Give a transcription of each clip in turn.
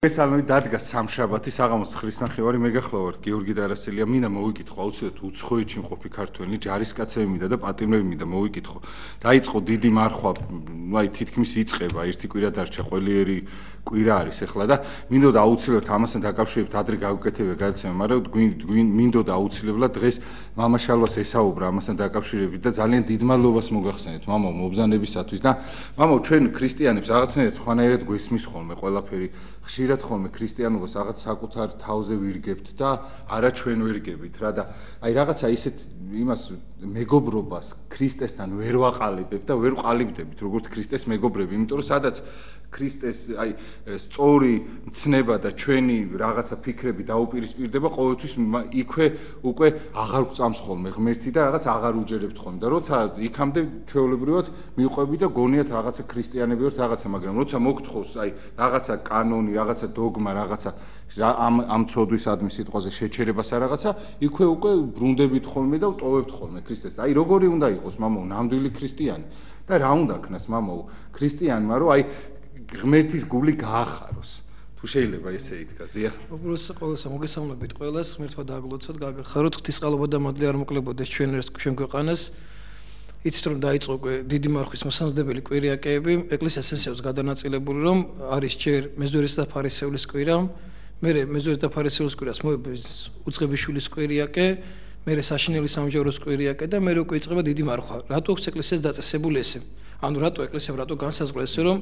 ეს ალმი დადგა სამშაბათი საღამოს 9:30 მეგახლავართ გიორგი დარასელია მინდა მოვიკითხო აუცილებლად უცხოეთში მყოფი ქართველი ჯარისკაცები მინდა და პატიმრები მინდა მოვიკითხო დაიწყო დიდი მარხვა აი თითქმის იწყება ერთი კვირა დარჩა ყველიერი კვირა არის ახლა და მინდოდა აუცილებლად ამასთან დაკავშირებით ადრე გავუკეთებია გადაცემა მაგრამ მინდოდა აუცილებლად დღეს მამა შალვას ესაუბრა ამასთან დაკავშირებით და ძალიან დიდ მადლობას მოგახსენეთ მამა მობზანებისათვის და მამა ჩვენ ქრისტიანებს რაღაცნაირად სხვანაირად გვესმის ხოლმე ყველაფერი ხშირად ხოლმე ქრისტიანობას რაღაც საკუთარ თავზე ვირგებთ და არა ჩვენ ვირგებით რა და აი რაღაცა ისეთ იმას მეგობრობას ქრისტესთან ვერ ვაყალიბებთ და ვერ ვყალიბდებით როგორც ქრისტეს მეგობრები იმიტომ რომ სადაც ქრისტეს აი სწორი მცნება და ჩვენი რაღაცა ფიქრები დაუპირისპირდება ყოველთვის იქვე უკვე აღარ გვწამს ხოლმე ღმერთი და რაღაც აღარ უჯერებთ ხოლმე და როცა იქამდე ჩვეულებრივად მივყვები და გონიათ რაღაცა ქრისტიანები ვართ რაღაცა მაგრამ როცა მოგთხოვს აი რაღაცა კანონი რაღაცა დოგმა რაღაცა ამ ცოდვისადმი სიტყვაზე შეჩერებას არ რაღაცა იქვე უკვე ბრუნდებით ხოლმე და ვტოვებთ ხოლმე ქრისტეს აი როგორი უნდა იყოს მამო ნამდვილი ქრისტიანი და რა უნდა ქნას მამო ქრისტიანმა რომ აი ღმერთის გული გაახაროს თუ შეიძლება ესე ითქას დიახ უბრალოდ ყოველსა მოგესალმებით ყველას ღმერთმა დააგლოცოთ გაგახაროთ ღვთისყალობა და მადლი არ მოკლებოდეს ჩვენ ქვეყანას იცით რომ დაიწყო დიდი მარხვის მოსამზადებელი კვირიაკეები ეკლესიას ესეავს გადანაწილებული რომ არის ჯერ მეზვერის და ფარისეულის კვირა მერე მეზვერის და ფარისეულის კვირას მოეწოდეს უწყებიშვილის კვირიაკე მერე საშინელი სამჯავროს კვირიაკე და მერე უკვე იწყება დიდი მარხვა რატო აქვს ეკლესიას დაწესებული ესე ანუ რატო ეკლესიამ რატო განსაზღვრა ესე რომ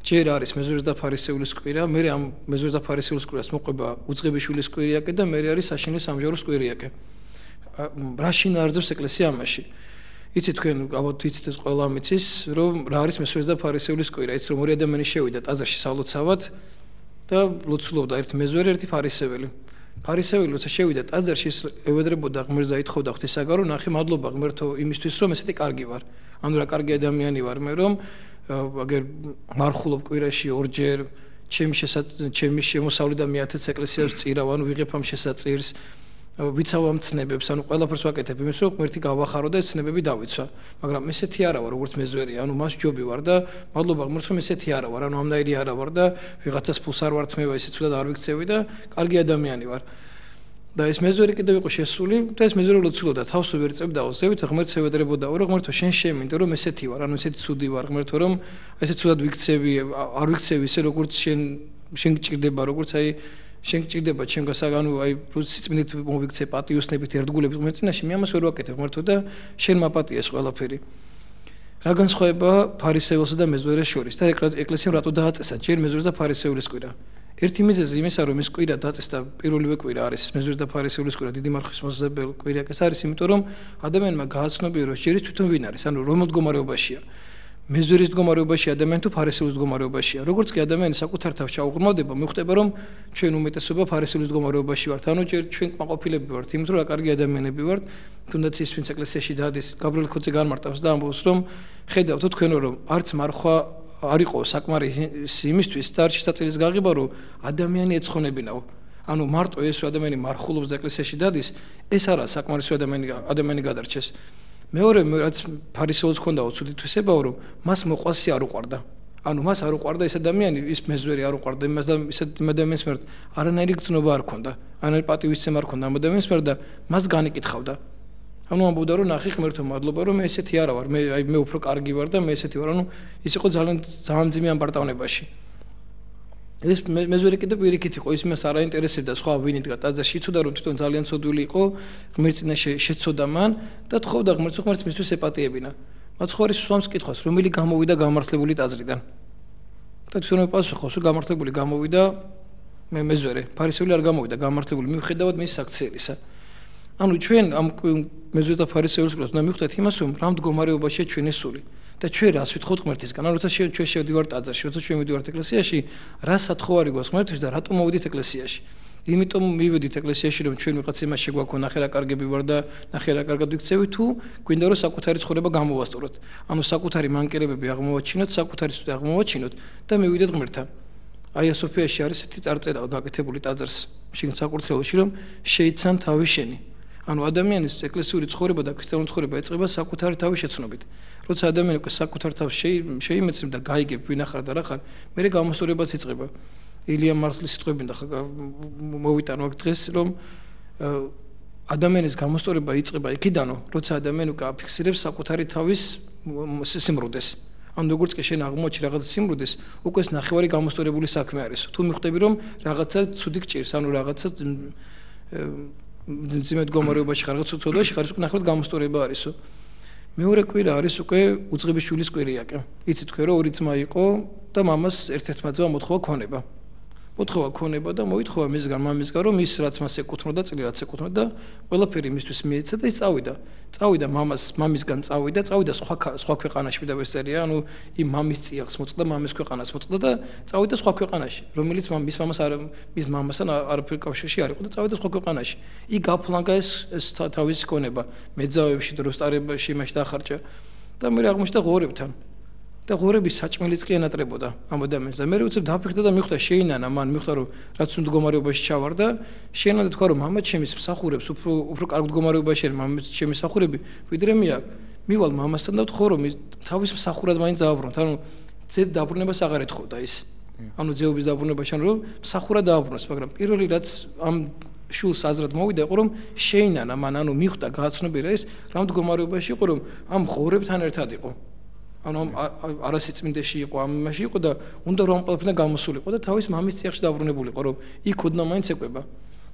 ჯერ არის მეზვერის და ფარისეულის კვირა მერე ამ მეზვერის და ფარისეულის კვირას მოყვება უწყებიშვილის კვირიაკე და მერე არის საშინელი სამჯავროს კვირიაკე რა შინაარსებს ეკლესია ამაში იცით თქვენ ალბათ იცით ეს ყველა მიცის რომ რა არის მეზვერის და ფარისეულის კვირა იცით რომ ორი ადამიანი შევიდა ტაძარში სალოცავად და ლოცულობდა ერთი მეზვერი ერთი ფარისეველი ფარისეველი როცა შევიდა ტაძარში ის ევედრებოდა ღმერთს და ითხოვდა ღვთისაგან რომ ნახე მადლობა ღმერთო იმისთვის რომ ესეთი კარგი ვარ ანუ რა კარგი ადამიანი ვარ მე რომ აგერ მარხულობ კვირაში ორჯერ ჩემი შემოსავლიდან მე 1000 ეკლესიას წირავ ანუ ვიღებ ამ შესაწირს ვიცავ ამ ცნებებს ანუ ყველაფერს ვაკეთებ იმის რომ ღმერთი გავახარო და ეს ცნებები დავიცვა მაგრამ ესეთი არა ვარ როგორც მეზვერია ანუ მას ჯობი ვარ და მადლობა ღმერთს რომ ესეთი არა ვარ ანუ ამნაირი არა ვარ და ვიღაცას ფულს არ ვართმევა ისე ცუდად არ ვიქცევი და კარგი ადამიანი ვარ და ეს მეზვერი კიდევ იყო შესული და ეს მეზვერი ლოცულობდა თავს ვერ წებდაო ზევით ღმერთს ევედრებოდაო რომ ღმერთო შენ შემინდო რომ ესეთი ვარ ანუ ესეთი ცუდი ვარ ღმერთო რომ ესე ცუდად ვიქცევი არ ვიქცევი ისე როგორც შენ გჭირდება როგორც აი შენ გჭირდება ჩემგან საგანო აი სიწმინდით მოვიქცე პატიოსნებით ერთგულებით ღმერთს წინაშე მე ამას ვერ ვაკეთებ ღმერთო და შენ მაპატია ეს ყველაფერი რა განსხვავება ფარისეულსა და მეზვერეს შორის და ეკლესიამ რატო დააწესა ჯერ მეზვერეს და ფარისეულის კვირა ერთი მიზეზი იმისა რომ ეს კვირა დაწესდა პირველივე კვირა არის მეზვერის და ფარისეულის კვირა დიდი მარხვის მოსამზადებელი კვირიაკეს არის იმიტომ რომ ადამიანმა გააცნობია რომ ჯერის თვითონ ვინ არის ანუ რომელ მდგომარეობაშია მეზვერის მდგომარეობაში ადამიანი თუ ფარისეულის მდგომარეობაშია როგორც კი ადამიანი საკუთარ თავს ჩაუღრმავდება მიხვდება რომ ჩვენ უმეტესობა ფარისეულის მდგომარეობაში ვართ ანუ ჯერ ჩვენ კმაყოფილები ვართ იმით რომ რა კარგი ადამიანები ვართ თუნდაც ის ვინც ეკლესიაში დადის გაბრიელ ხოცე განმარტავს და ამბობს რომ ხედავთო თქვენო რომ არც მარხვა არ იყო საკმარისი იმისთვის და არ შესაძლის გაღება რომ ადამიანი ეცხონებინაო ანუ მარტო ეს რომ ადამიანი მარხულობს და ეკლესიაში დადის ეს არა საკმარისი ადამიანი გადარჩეს მეორე რაც ფარისეულს ჰქონდა უცუდი თვისებაო რომ მას მოყვასი არ უყვარდა ანუ მას არ უყვარდა ეს ადამიანი ის მეზვერი არ უყვარდა იმას და ისეთ ადამიანს მერტ არანაირი გრძნობა არ ჰქონდა არანაირი პატივისცემა არ ჰქონდა ამ ადამიანს მერტ და მას განიკითხავდა ანუ ამბობდა რომ ნახე ღმერთო მადლობა რომ მე ესეთი არა ვარ მე უფრო კარგი ვარ და მე ესეთი ვარ ანუ ის იყო ძალიან ძიმე ამ პარტავნებაში ეს მეზვერი კიდევ პირიქით იყო ის მას არ აინტერესებდა სხვა ვინ იდგა ტაძარში იცოდა რომ თვითონ ძალიან ცოდვილი იყო ღმერთს წინაშე შეცოდა მან და თხოვდა ღმერთს მისთვის ეპატიებინა მათ ხო არის სვამს კითხვას რომელი გამოვიდა გამართლებული ტაძრიდან და თვითონ პასუხობს რომ გამართლებული გამოვიდა მე მეზვერე ფარისეული არ გამოვიდა გამართლებული მიუხედავად მის საქციელისა ანუ ჩვენ ამ მეზვერს და ფარისეულს გვაქვს და მივხვდეთ იმას რომ რა მდგომარეობაშია ჩვენი სული და ჩვენ რას ვითხოვთ ღმერთისგან ანუ როცა ჩვენ შევდივართ ტაძარში როცა ჩვენ მივდივართ ეკლესიაში რა სათხოვარი გვაქვს ღმერთთვის და რატომ მოვიდით ეკლესიაში იმიტომ მივედით ეკლესიაში რომ ჩვენ ვიღაც იმას შეგვაქო ნახე რა კარგები ვარ და ნახე რა კარგად ვიქცევი თუ გვინდა რომ საკუთარი ცხოვრება გამოვასწოროთ ანუ საკუთარი მანკერებები აღმოვაჩინოთ საკუთარი სული აღმოვაჩინოთ და მივიდეთ ღმერთთან აია სოფიაში არის ესეთი წარწერა გაკეთებული ტაძარს შიგნით საკურთხეველში რომ შეიცან თავი შენი ანუ ადამიანის ეკლესიური ცხოვრება და ქრისტიანული ცხოვრება ეწყება საკუთარი თავის შეცნობით. როცა ადამიანი უკვე საკუთარ თავს შეიმეცნებ და გაიგებ ვინ ახარ და რა ხარ, მერე გამოსწორებას იწყება. ილია მარხლის სიტყვებიდან მოვიტანო აქ დღეს რომ ადამიანის გამოსწორება იწყება იქიდანო, როცა ადამიანი უკვე აფიქსირებს საკუთარი თავის სიმრუდეს. ან როგორც კი შენ აღმოჩნი რაღაც სიმრუდეს, უკვე ეს ნახევარი გამოსწორებული საქმე არის. თუ მიხვდები რომ რაღაცა ცუდი გჭირს, ანუ რაღაცა ძიმ მდგომარეობაში ხარ, რაღაც ცუდობაში ხარ, უკვე ნახევარად გამოსწორება არისო. მეორე კვირა არის უკვე უწყების შვილის კვირიაკე. იცით თქვენ რომ ორი ძმა იყო და მამას ერთ-ერთმა ძმა მოთხოვა ქონება. მოთხოვა ქონება და მოითხოვა მისგან მამისგან რომ ის რაც მას ეკუთვნოდა, წილი რაც ეკუთვნოდა და ყველაფერი მისთვის მიეცა და ის წავიდა. წავიდა მამისგან წავიდა სხვა ქვეყანაში და ვესწერია, ანუ იმ მამის წიაღს მოწყდა, მამის ქვეყანას მოწყდა და წავიდა სხვა ქვეყანაში, რომელიც მის მამასთან არაფერი კავშირში არ იყო და წავიდა სხვა ქვეყანაში. იქ გაფლანგა ეს თავისი ქონება, მეძავებში, დროსტარებაში, იმაში დაახარჯა და მე აღმოჩნდა ღორებთან. და ღორების საჭმელიც კი ენატრებოდა ამ ადამიანს და მე უცებ დაფიქრდა და მიხვდა შეინანა მან მიხვდა რომ რაც უნდა მდგომარეობაში ჩავარდა შეინანა თქვა რომ მამა ჩემის მსახურებს უფრო კარგ მდგომარეობაში არის მამა ჩემის მსახურები ვიდრე მე აქ მივალ მამასთან და ვთხოვ რომ თავის მსახურად მაინც დააბრუნოთ ანუ ძედ დაბრუნებას აღარ ეთხოვდა ის ანუ ძეობის დაბრუნებაში ანუ რომ მსახურად დააბრუნოს მაგრამ პირველი რაც ამ შულს აზრად მოვიდა იყო რომ შეინანა მან ანუ მიხვდა გააცნობიერა ის რა მდგომარეობაში იყო რომ ამ ღორებთან ერთად იყო ანუ არასიწმინდეში იყო ამ იმაში იყო და უნდა რომ ყველაფერთან გამოსულიყო და თავის მამის წიაღში დაბრუნებულიყო რომ იქ ოდნა მაინც ეკვება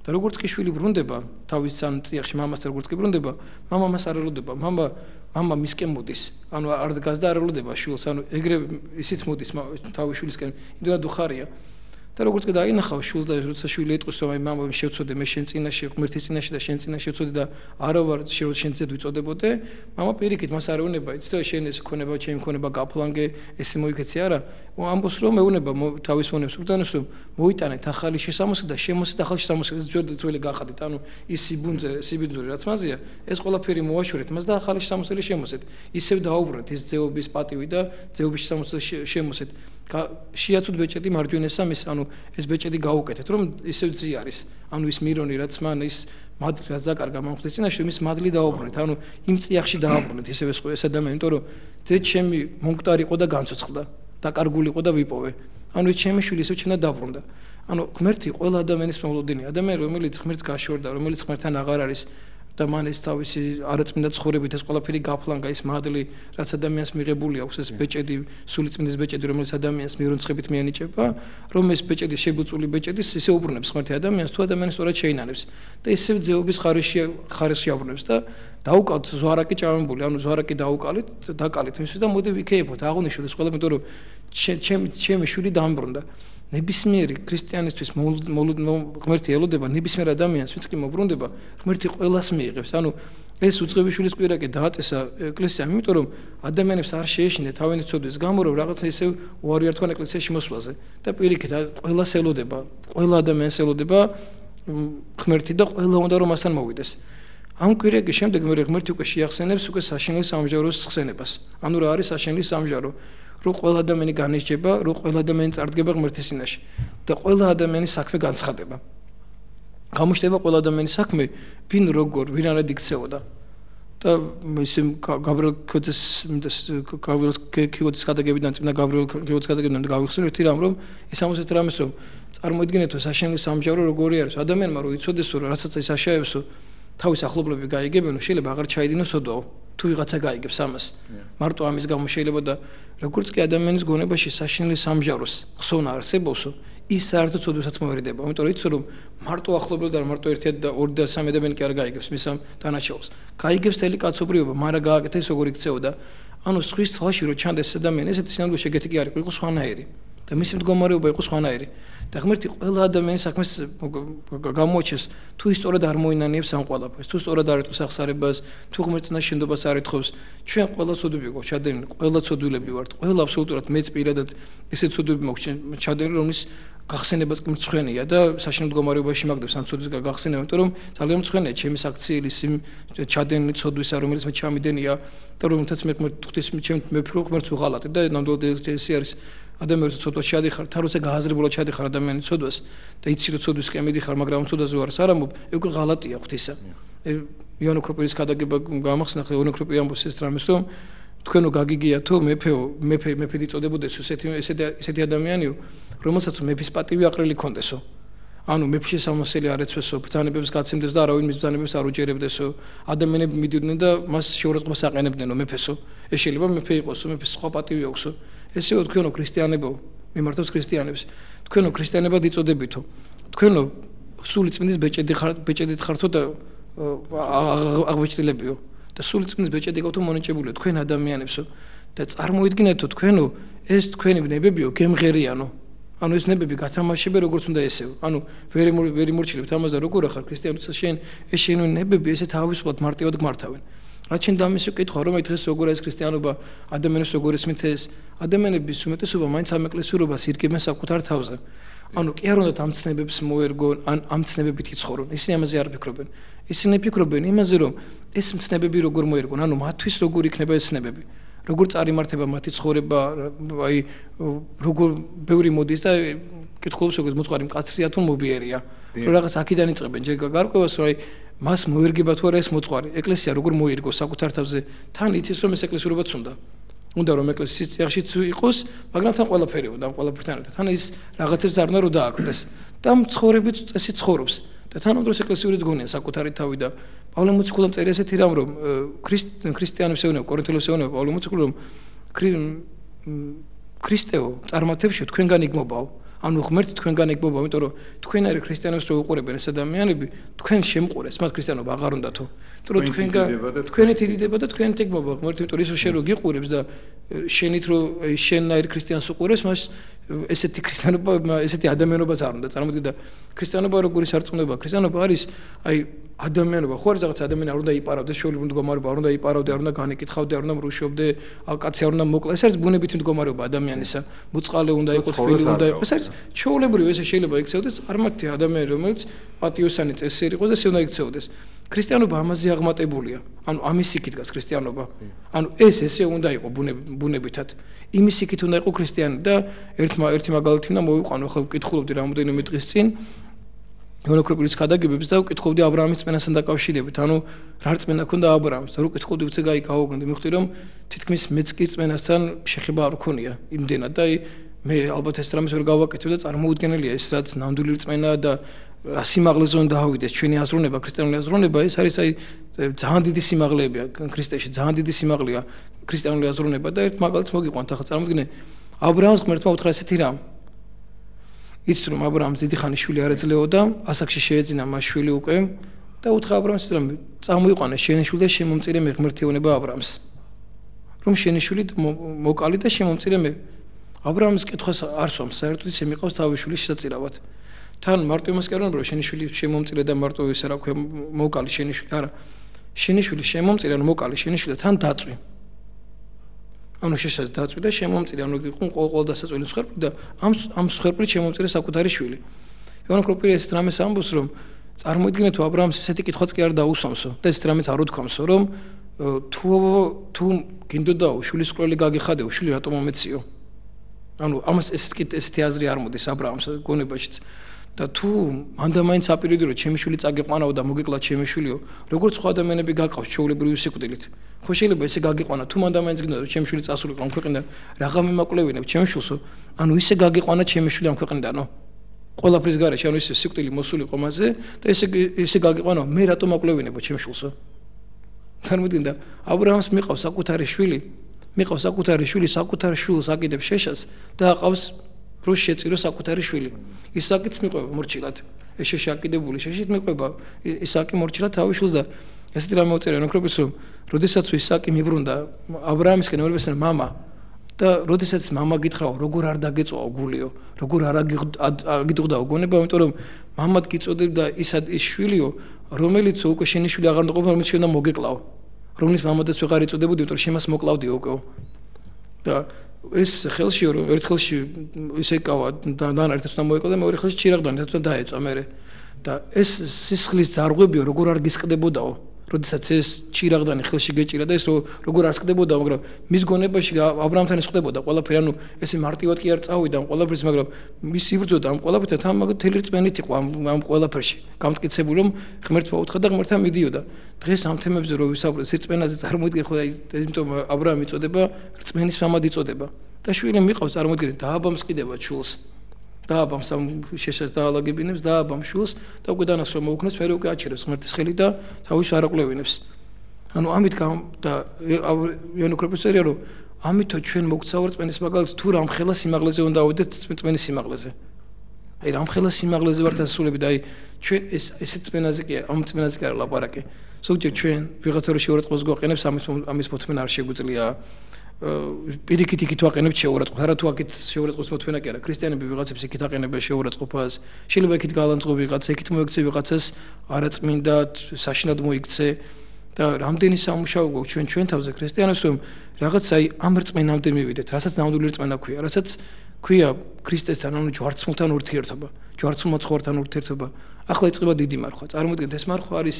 და როგორც კი შვილი ბრუნდება თავის სამ წიაღში მამასთან როგორც კი ბრუნდება მამას არ ელოდება მამა მისკენ მოდის ანუ არ დგას და არ ელოდება შვილს ანუ ეგრევე ისიც მოდის თავის შვილისკენ იმდენად უხარია და როგორც კი დაინახავ შვილს და როცა შვილი ეტყვის რომ აი მამა შევწოდე მე შენ წინაშე ღმერთის წინაშე და შენ წინაშე შევწოდე და არა ვარ შენ ძედ ვიწოდებოდე მამა პირიქით მას არ ეუნება იცი და შენ ეს ქონება ჩემი ქონება გაფლანგე ესე მოიქეცი არა ამბობს რომ ეუნება თავის მონებს ურდანოს რომ მოიტანეთ ახალი შესამოსი და შემოსეთ ახალი შესამოსი ეს ძველი გახადეთ ანუ ის სიბინძური რაც მაზეა ეს ყველაფერი მოაშორეთ მას და ახალი შესამოსელი შემოსეთ ისევ დაუბრუნეთ ის ძეობის პატივი და ძეობის შესამოსელი შემოსეთ შეაცუდ ბეჭედი მარჯვენესა მის ანუ ეს ბეჭედი გაუკეთეთ რომ ისევ ძი არის ანუ ის მირონი რაც მან ის მადლი რაც დაკარგა მომხდის წინაშე მის მადლი დაუბრუნეთ ანუ იმ წიაღში დააბრუნეთ ისევ ეს ადამიანი იმიტომ რომ ძე ჩემი მომკვდარი იყო და განცოცხლდა დაკარგულიყო და ვიპოვე ანუ ეს ჩემი შვილი ისევ ჩემთან დაბრუნდა ანუ ღმერთი ყველა ადამიანის მოლოდინია ადამიანი რომელიც ღმერთს გაშორდა რომელიც ღმერთთან აღარ არის და მან ეს თავისი არაწმინდა ცხოვრებით ეს ყველაფერი გაფლანგა ის მადლი რაც ადამიანს მიღებული აქვს ეს ბეჭედი სულიწმინდის ბეჭედი რომელიც ადამიანს მიერონცხებით მიანიჭება რომ ეს ბეჭედი შებუწული ბეჭედის ისე უბრუნებს ღმერთი ადამიანს თუ ადამიანს სწორად შეინანებს და ისევ ძეობის ხარისში აბრუნებს და დაუკავთ ზვარაკი ჭამებული ანუ ზვარაკი დაკალით იმისთვის და მოდი ვიქეებოთ აღნიშნოთ ეს ყველაფერი რომ ჩემი შვილი დამბრუნდა ნებისმიერი ქრისტიანისთვის ღმერთი ელოდება ნებისმიერ ადამიანს ვინც კი მობრუნდება ღმერთი ყველას მიიღებს ანუ ეს უწყების შვილის კვირაკე დააწესა ეკლესიამ იმიტომ რომ ადამიანებს არ შეეშინდა თავიანთი ცოდვის გამო რომ რაღაცა ისევ უარი არ თქვან ეკლესიაში მოსვლაზე და პირიქით ყველას ელოდება ყველა ადამიანს ელოდება ღმერთი და ყველა უნდა რომ მასთან მოვიდეს ამ კვირაკის შემდეგ მე ღმერთი უკვე შეახსენებს უკვე საშინლის სამჟაროს ხსენებას ანუ რა არის საშინლის სამჟარო რომ ყველა ადამიანი განისჯება, რომ ყველა ადამიანი წარდგება ღმერთის წინაშე და ყველა ადამიანის საქმე განცხადება. გამოჩნდება ყველა ადამიანის საქმე, ვინ როგორ, ვინანად იქცეოდა. და ისე გაბრიელ ქიოდის გადაგებიდან წინა გაბრიელ ქიოდის გადაგებიდან გავიხსენ ერთი რამ რომ ეს ამოსეთ რამეს რომ წარმოიდგინეთო საშენლის სამჟარო როგორი არის ადამიანმა რომ იცოდესო რომ რასაც ის აშაებსო თავის ახლობლები გაიგებენო შეიძლება აღარ ჩაიდინოს ოდო თუ ვიღაცა გაიგებს ამას მარტო ამის გამო შეიძლება და როგორც კი ადამიანის გონებაში საშინლის სამჟაროს ხსოვნა არსებობსო ის საერთოდ ცოდვასაც მოერიდება ამიტომ იცო რომ მარტო ახლობელი და მარტო ერთი და ორი და სამი ადამიანი კი არ გაიგებს მის ამ დანაშაულს გაიგებს თელი კაცობრიობა მაგრამ გააკეთა ის როგორ იქცეოდა ანუ სხვის წყალში რო ჩანდეს ადამიანი ესეთი სინამდვილე შეგეთი კი არ იყო სხვანაირი და მისი მდგომარეობა იყო სხვანაირი და ღმერთი ყველა ადამიანის საქმეს გამოაჩენს თუ ის სწორად არ მოინანიებს ამ ყველაფერს თუ სწორად არ ეთქოს ახსარებას თუ ღმერთს შენდობას არ ეთხოვს ჩვენ ყველა ცოდვები გვაქვს ჩადენილი ყველა ცოდვილები ვართ ყველა აბსოლუტურად მეც პირადად ისეთ ცოდვები მაქვს ჩადენილი რომლის გახსენებაც კი მწვენია და საშინელ მდგომარეობაში მაგდებს ამ ცოდვის გახსენება იმიტომ რომ ძალიან მწვენია ჩემი საქციელის იმ ჩადენილი ცოდვისა რომელიც მე ჩამიდენია და რომელთაც მე ღვთის ჩემ მეფრო ღმერთს უღალატე და ნამდვილად ეს არის ადამიანს ცოდვას ჩადიხარ, თაროზე გააზრებულად ჩადიხარ ადამიანის ცოდვას და იცი რომ ცოდვის კი მიდიხარ, მაგრამ ამ ცოდვაზე ვარ სარამობ, ეგ ღალატია ღვთისა. იონო ქროპირის გადაგება გამახსნა, იონო ქროპი ამბობს ეს რამეს რომ თქვენო გაგიგია თუ მეფე დიწოდებოდეს ესეთი ადამიანიო, რომელსაც მეფის პატივი აყრილი ქონდესო. ანუ მეფის სამოსელი არ ეცვესო, ბრძანებებს გაცემდეს და არავინ მის ბრძანებებს არ უჯერებდესო. ადამიანები მიდიოდნენ და მას შეურაცხყოფას აყენებდნენო მეფესო. ეს შეიძლება მეფე იყოსო, მეფეს სხვა პატივი აქვსო. ესეო თქვენო ქრისტიანებო, მიმართავს ქრისტიანებს. თქვენო ქრისტიანებად იწოდებითო. თქვენო სული წმინდის ბეჭედით ხართო და აღბეჭდილებიო. და სული წმინდის ბეჭედი გაქვთ მონიჭებულიო თქვენ ადამიანებსო და წარმოიდგინეთო თქვენო ეს თქვენი ნებებიო გემღერიანო. ანუ ეს ნებები გათამაშებე როგორც უნდა ესეო. ანუ ვერ იმორჩილებთ ამას და როგორ ახარ ქრისტიანებსა შენ ეს შენი ნებები ესე თავისუფლად მარტივად გმართავენ. რაც შენ დამისო კითხვა რომ დღეს როგორ არის ქრისტიანობა, ადამიანებს როგორ ესმით ეს, ადამიანების უმეტესობა მაინც ამ ეკლესიურობას ირგებენ საკუთარ თავზე. ანუ კი არ უნდათ ამ ცნებებს მოერგონ, ან ამ ცნებებით იცხოვრონ. ისინი ამაზე არ ფიქრობენ. ისინი ფიქრობენ იმაზე, რომ ეს ცნებები როგორ მოერგონ, ანუ მათთვის როგორ იქნება ეს ცნებები. როგორ წარიმართება მათი ცხოვრება, აი როგორ ბევრი მოდის და კითხულობს როგორც მოწყარი მკაცრია თუ მობიერია. რომ რაღაც აქედან იწყებენ ჯერ გარკვევას, რომ აი მას მოერგება თუ არა ეს მოწყარი. ეკლესია როგორ მოერგო საკუთარ თავზე, თან იცის რომ ეს ეკლესიურობაც უნდა რომ ეკლესიის წიაღშიც იყოს, მაგრამ თან ყველაფერიო და ყველაფერთან ერთად. თან ის რაღაცებს არ უნდა რომ დააკვდეს. და ცხოვრებით წესი ცხოვრობს. და თანამედროვე ეკლესიურიც გონია საკუთარი თავი და პავლე მოციქულმა წერია ესეთი რამ რომ ქრისტიანებს ეუბნება, კორინთელებს ეუბნება პავლე მოციქული რომ ქრისტეო წარმართებში თქვენგან იგმობაო. ანუ ღმერთი თქვენგან იგმობაო, იმიტომ რომ თქვენ არის ქრისტიანებს რო უყურებენ ეს ადამიანები, თქვენ შემყურეს, მას ქრისტიანობა აღარ უნდათო. იმიტომ რომ თქვენით იდიდება და თქვენით იგმობა ღმერთი, იმიტომ რომ ის შენ რო გიყურებს და შენით რო შენნაირ ქრისტიანს უყურებს, მას ესეთი ქრისტიანობა, ესეთი ადამიანობაც არ უნდა წარმოიდგინე და ქრისტიანობა როგორ ის არწმუნება, ქრისტიანობა არის აი ადამიანობა, ხო არის რაღაც ადამიანი არ უნდა იპარავდეს, შოულივ მდგომარეობა არ უნდა იპარავდე, არ უნდა განეკითხავდე, არ უნდა მრუშობდე, კაცი არ უნდა მოკლეს, ეს არის ბუნებითი მდგომარეობა ადამიანისა. მოწყალე უნდა იყოს, თბილი უნდა იყოს, ეს არის ჩვეულებრივი, ესე შეიძლება იქცეოდეს წარმართი ადამიანი, რომელიც პატიოსანი წესიერი იყოს და ესე უნდა იქცეოდეს. ქრისტიანობა ამაზე აღმატებულია. ანუ ამის იქით დგას ქრისტიანობა. ანუ ესე უნდა იყოს ბუნებითად. იმის იქით უნდა იყოს ქრისტიანი და ერთი მაგალითი უნდა მოვიყვანო, ხო ვკითხულობდი რამოდენიმე დღის წინ მონოქროპოლის ქადაგებებს და ვკითხულობდი აბრაამის წმენასთან დაკავშირებით. ანუ რა რწმენა ქონდა აბრაამს, რო ვკითხულობდი უცე გაიგავოგონდი, მივხვდი რომ თითქმის მეც კი წმენასთან შეხება არ ქონია იმდენად და მე ალბათ ეს რამეს ვერ გავაკეთებ და წარმოუდგენელია ეს რაც ნამდვილი რწმენაა და სიმაღლეზე უნდა დავიდეს ჩვენი აზროვნება, ქრისტიანული აზროვნება, ეს არის აი ძალიან დიდი სიმაღლეებია ქრისტეში, ძალიან დიდი სიმაღლეა ქრისტიანული აზროვნება და ერთ მაგალითს მოგიყვანთ, ახლა წარმოიდგინე აბრაამს ღმერთმა უთხრა ესეთი რამ. იცით რომ აბრაამს დიდი ხანი შვილი არ ეძლეოდა, ასაკში შეეძინა მას შვილი უკვე და უთხრა აბრაამს რომ წამოიყვანე შენი შვილი და შემომწირე მე ღმერთეონება აბრაამს. რომ შენი შვილი მოკალი და შემომწირე მე. აბრაამის კითხვას არ სვამს, საერთოდ ისე მიყავს თავი შვილი შესაწირავად. თან მარტო იმას კი არ უნდა რომ შენი შვილი შემომწირე და მარტო ისე რა ქვია მოკალი შენი შვილი, არა. შენი შვილი შემომწირე, ანუ მოკალი შენი შვილი და თან დაწვი. ანუ შეშად დაწვი და შემომწირე, ანუ იყო ყოველ დასაწვილი მსხვერპლი და ამ მსხვერპლით შემომწირე საკუთარი შვილი. ივანე კროპირი ეს რამეს ამბობს რომ წარმოიდგინეთ თუ აბრაამს ესეთი კითხვაც კი არ დაუსვამსო და ეს რამეც არ უთქვამსო რომ თუ გინდოდაო შვილის სკოლი გაგიხადეო, შვილი რატომ მომეციო? ანუ ამას ესეთი აზრი არ მოდის აბრაამს გონებაშიც. და თუ მანდამაინც აპირებდი რომ ჩემი შვილი წაგიყვანაო და მოგეკლა ჩემი შვილიო, როგორც სხვა ადამიანები გაკავს ჩვეულებრივი სიკვდილით. ხო შეიძლება ესე გაგიყვანა, თუ მანდამაინც გინდა რომ ჩემი შვილი წასულიყო ამ ქვეყნიდან, რაღა მემაკვლევინებ ჩემ შვილსო, ანუ ისე გაგიყვანა ჩემი შვილი ამ ქვეყნიდანო. ყველაფრის გარეშე, ანუ ისე სიკვდილი მოსულიყო მასზე და ესე გაგიყვანა, მე რატომ აკვლევინებო ჩემ შვილსო? წარმოიდგინე და აბრაამს მიყავს საკუთარი შვილი, საკუთარ შვილს აკიდებს შეშას და აყავს რო შეწირო საკუთარი შვილი. ისაკიც მიყვება მორჩილად. ეს შეშაკიდებული შეშით მიყვება ისაკი მორჩილად თავის შვილს და ესეთი რამე უწერია ნოქრობის რომ როდესაც ისაკი მიბრუნდა აბრაამისკენ ევრებესთან მამა და როდესაც მამა გითხრაო როგორ არ დაგეწვაო გულიო, როგორ არ აგიდღდაო გონება, იმიტომ რომ მამად გიწოდებდა ის შვილიო, რომელიც უკვე შენი შვილი აღარ უნდა ყოფილიყო, რომელიც შენ უნდა მოგეკლაო. რომლის მამადაც ვეღარ იწოდებოდი, იმიტომ რომ შემას მოკლავდი უკვე. და ეს ხელში რომ ერთ ხელში ისე კავა და ერთად უნდა მოეკლო და მეორე ხელში ჩირაღდანი ერთად დაეწვა მერე. და ეს სისხლის ძარღვებიო როგორ არ გისყდებოდაო. როდესაც ეს ჭირაღდანი ხელში გეჭირა და ეს როგორ არ სკდებოდა, მაგრამ მის გონებაში აბრაამთან ის ხდებოდა ყველაფერი, ანუ ესე მარტივად კი არ წავიდა ამ ყველაფერს, მაგრამ მის იბრძოდა ამ ყველაფერთან, თან მაგ თელი რწმენით იყო ამ ყველაფერში. გამტკიცებული რომ ღმერთმა უთხრა და ღმერთთან მიდიოდა. დღეს ამ თემებზე რო ვისაუბროთ, სირწმენაზე წარმოიდგინე ხო, იმიტომ აბრაამი იწოდება რწმენის მამად იწოდება. და შვილი მიყავს, წარმოიდგინე, დააბამს კიდევა შულს. დააბამს ამ შესაძ დაალაგებინებს, დააბამს შულს და უკვე დანასროლ მოუქნეს, ფერი უკვე აჩერებს ღმერთის ხელი და თავის არ აკვლევინებს. ანუ ამით და იანო პროფესორია რომ ამითო ჩვენ მოგცავ რწმენის მაგალითს თუ რამხელა სიმაღლეზე უნდა ავიდეთ რწმენის სიმაღლეზე. აი რამხელა სიმაღლეზე ვართ ასულები და აი ჩვენ ესე რწმენაზე კი ამ რწმენაზე კი არ ლაპარაკი. ზოგჯერ ჩვენ ვიღაცა რო შეურაცხყოფას გვაყენებს ამის მოთმენა არ შეგვიძლია. პირიქით იქით ვაყენებთ შეურაცხყოფას, არა თუ აქეთ შეურაცხყოფის მოთმენა კი არა. ქრისტიანები ვიღაცებს იქით აყენებენ შეურაცხყოფას. შეიძლება იქით გალანძღო ვიღაცა, იქით მოიქცე ვიღაცას არაწმინდად, საშინად მოიქცე და რამდენი სამუშაო გვაქვს ჩვენ თავზე ქრისტიანებს, რომ რაღაც აი ამ რწმენამდე მივიდეთ, რასაც ნამდვილი რწმენა ქვია, რასაც ქვია ქრისტესთან, ანუ ჯვარცმულთან ურთიერთობა, ჯვარცმულმა ცხოვართან ურთიერთობა. ახლა იწყება დიდი მარხვა. წარმოიდგინეთ, ეს მარხვა არის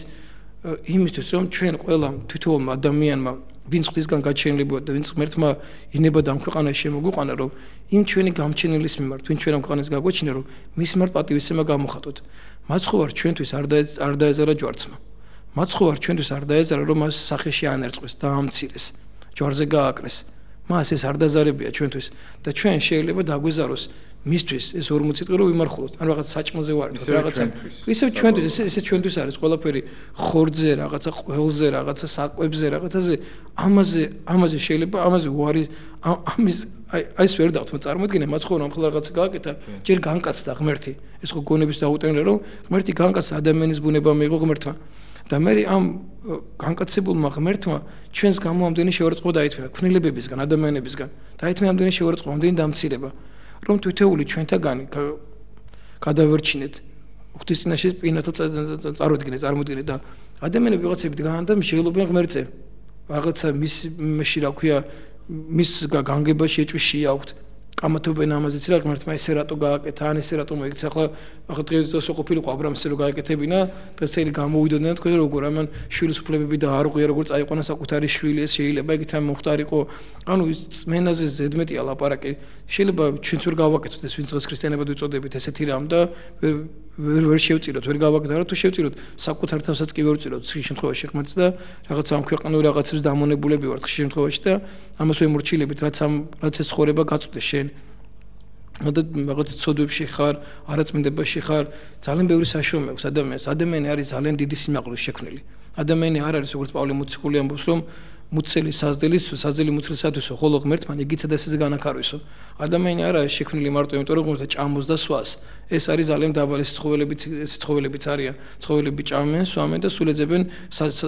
იმისთვის, რომ ჩვენ ყველა თითოეულ ადამიანმა ვინც ღვთისგან გაჩენილებოდა და ვინც ღმერთმა ინება და ამ ქვეყანაში შემოგვიყვანა, რომ იმ ჩვენი გამჩენილის მიმართ, ვინც ჩვენ ამ ქვეყანას გაგვაჩინა, რომ მის მიმართ პატივისცემა გამოხატოთ. მათ ხო არ ჩვენთვის არ დაეზარა ჯვარცმა. მათ ხო არ ჩვენთვის არ დაეზარა, რომ მას სახეში ანერწყოს და ამცირეს, ჯვარზე გააკრეს. მას ეს არ დაზარებია ჩვენთვის და ჩვენ შეიძლება დაგვეზაროს მისთვის ეს 40 დღე რო ვიმარხულოთ, ან რაღაც საჭმელზე ვართ, რაღაცა. ისევ ჩვენთვის, ესე ჩვენთვის არის ყველაფერი ხორძზე, რაღაცა ყველზე, რაღაცა საკვებზე, რაღაცაზე, ამაზე შეიძლება, ამაზე უარი, ამის აი ეს ვერ დავთ, წარმოიდგინე, მათ ხო რამხელა რაღაცა გააკეთა, ჯერ განკაცდა ღმერთი. ეს ხო გონების დაუტენილი, რომ ღმერთი განკაცდა ადამიანის ბუნება მიიღო ღმერთმა. და მე ამ განკაცებულმა ღმერთმა ჩვენს გამო ამდენი შეურაცხყოფა დაითმევა ქვნილებებისგან, ადამიანებისგან. დაითმევა ამდენი შეურაცხყოფა, ამდენი დამცირება, რომ თითოეული ჩვენთაგანი გადავერჩინეთ. ღვთის წინაშე პირნათელ წარმოიდგინეთ და ადამიანები ვიღაცები დგანან და შეელობენ ღმერთზე. რაღაცა მისში რა ქვია, მის განგებაში ეჭვი აქვთ. კამათობენ ამაზეც რა ღმერთმა ესე რატო გააკეთა, ან ესე რატო მოიქცა. ახლა დღეს ყოფილიყო აბრამს რო გააკეთებინა, დღესელი გამოვიდოდნენ თქვენ როგორ ამან შვილის უფლებები და არ უყია როგორ წაიყვანა საკუთარი შვილი, ეს შეიძლება ეგეთ ამ მოხდარიყო. ანუ წმენაზე ზედმეტია ლაპარაკი. შეიძლება ჩვენც ვერ გავაკეთოთ ეს ვინც დღეს ქრისტიანებად ვიწოდებით ესეთი რამ და ვერ შევწიროთ, ვერ გავაკეთოთ, არა თუ შევწიროთ, საკუთარ თავსაც კი ვერ ვწიროთ ხშირ შემთხვევაში ღმერთს და რაღაც ამ ქვეყანური რაღაცებს დამონებულები ვართ ხშირ შემთხვევაში და ამას ვემორჩილებით, რაც ეს ცხოვრება გაწვდეს შენ. და რაღაც ცოდვებში ხარ, არაწმინდებაში ხარ, ძალიან ბევრი საშრომი აქვს ადამიანს. ადამიანი არის ძალიან დიდი სიმაღლის შექმნილი. ადამიანი არ არის როგორც პავლე მოციქული ამბობს, რომ მუცელი საზდელი მუცლისათვისო, ხოლო ღმერთმა იგიცა და ესეც განაკარვისო. ადამიანი არ არის შექმნილი მარტო იმიტომ, რომ ღმერთს ჭამოს და სვას. ეს არის ძალიან დაბალი ცხოველებიც არიან. ცხოველები ჭამენ, სვამენ და სულ ეძებენ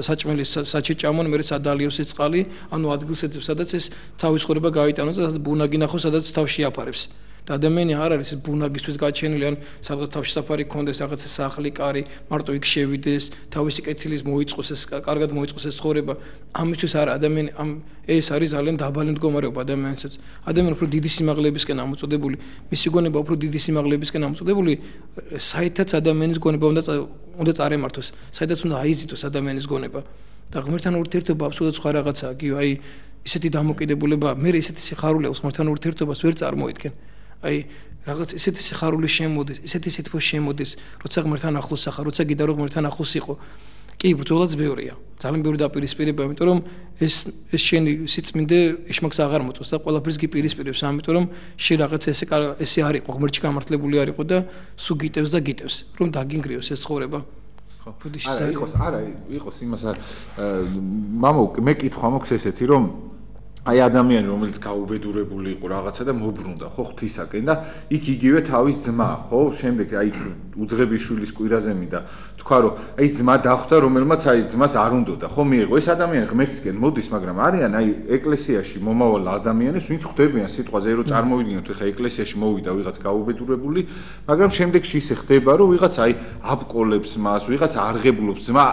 საჭმელის საჭე ჭამონ, მერე სადალიოს ეს წყალი, ანუ ადგილს ეძებს, სადაც ეს თავის ხორება გაიტანოს და ბუნაგი ნახოს, სადაც თავში აფარებს. და ადამიანი არ არის ბუნაგისთვის გაჩენილი, ან სადღაც თავში საფარი ქონდეს, რაღაცა სახლი, კარი, მარტო იქ შევიდეს, თავისი კეთილის მოიწყოს ეს, კარგად მოიწყოს ეს ცხოვრება. ამისთვის არა, ადამიანი ეს არის ძალიან დაბალი მდგომარეობა ადამიანსაც. ადამიანი უფრო დიდი სიმაღლებისკენ ამოწოდებული, მისი გონება უფრო დიდი სიმაღლებისკენ ამოწოდებული, საერთოდ ადამიანის გონება უნდა წარემართოს, საერთოდ უნდა აიზიდოს ადამიანის გონება. და ღმერთთან ურთიერთობა აბსოლუტურად სხვა რაღაცაა, კი, აი ისეთი დამოკიდებულება, მე ისეთი სიხარული აქვს ღმერთთან ურთიერთობას ვერ წარმოიდგენ. აი რაღაც ესეთი სიხარული შემოდის, ესეთი სითბო შემოდის, როცა ღმერთთან ახლოს ახარ, როცა გიდა რომ ღმერთთან ახლოს იყო. კი, ბრძოლაც ბევრია. ძალიან ბევრი დაპირისპირება, იმიტომ რომ ეს შენი სიწმინდე იშმაკს აღარ მოწოს და ყველაფერს გიპირისპირებს, ამიტომ რომ შენ რაღაც ესე არ იყო, ღმერთში გამართლებული არ იყო და სულ გიტევს და გიტევს, რომ დაგინგრიოს ეს ცხოვრება. არა, იყოს იმას მამო, მე კითხვა მაქვს ესეთი, რომ აი ადამიანი რომელიც გაუბედურებული იყო რაღაცა და მობრუნდა ხო ღვთისაკენ და იქ იგივე თავის ძმა ხო შემდეგ აი უძღების შვილის კვირაზე მინდა თქვა რომ აი ძმა დახვდა რომელმაც აი ძმას არ უნდოდა ხო მიიღო ეს ადამიანი ღმერთისკენ მოდის მაგრამ არიან აი ეკლესიაში მომავალ ადამიანებს ვინც ხვდებიან სიტყვაზე რომ წარმოვიდგინოთ ხა ეკლესიაში მოვიდა ვიღაც გაუბედურებული მაგრამ შემდეგში ისე ხდება რომ ვიღაც აი აბკოლებს მას ვიღაც არღებულობს ძმა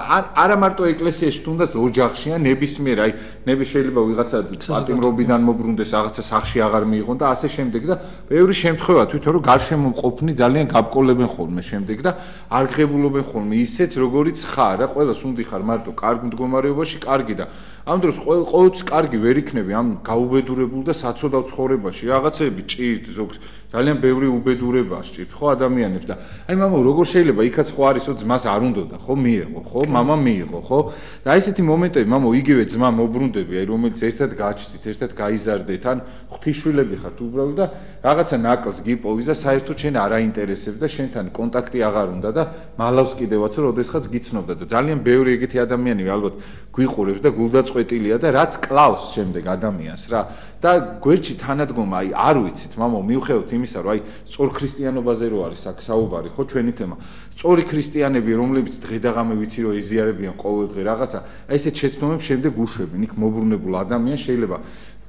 არა მარტო ეკლესიაში თუნდაც ოჯახში ან ნებისმიერ აი ნები შეიძლება ვიღაცა პატიმრობიდან მობრუნდეს, რაღაცა სახში აღარ მიიღონ და ასე შემდეგ და ბევრი შემთხვევა თვითონ რომ გარშემო მყოფნი ძალიან გაბკოლებენ ხოლმე შემდეგ და არ ღებულობენ ხოლმე ისეთ როგორიც ხარ რა ყველას უნდა ხარ მარტო კარგ მდგომარეობაში კარგი და ამ დროს ყოველთვის კარგი ვერ იქნები ამ გაუბედურებულ და საცოდავ ცხოვრებაში რაღაცები ჭირთ ზოგს ძალიან ბევრი უბედურება სჭირთ ხო ადამიანებს და აი მამა როგორ შეიძლება იქაც ხო არისო ძმას არ უნდოდა ხო მიეღო ხო მამა მიიღო ხო და აი ესეთი მომენტები მამა იგივე ძმა მობრუნდები აი რომელიც ერთად გაჩნდით ერთად გაიზარდეთ ან ღვთისშვილები ხართ უბრალოდ და რაღაცა ნაკლს გიპოვის და საერთოდ შენ არ აინტერესებს და შენთან კონტაქტი აღარ უნდა და მალავს კიდევაც რომ ოდესღაც გიცნობდა და ძალიან ბევრი ეგეთი ადამიანები ალბათ გვიყურებს და გულდაწყვეტილია და რაც კლავს შემდეგ ადამიანს რა და გვერდში თანადგომა აი არ ვიცით მამა მივხვევთ იმისა რომ აი სწორ ქრისტიანობაზე რო არის აქ საუბარი ხო ჩვენი თემა სწორი ქრისტიანები რომლებიც დღედაღამე ვიცი რომ ეზიარებიან ყოველდღე რაღაცა აი ესეთ შეცდომებს შემდეგ უშვებენ იქ მობრუნებულ ადამიანს შეიძლება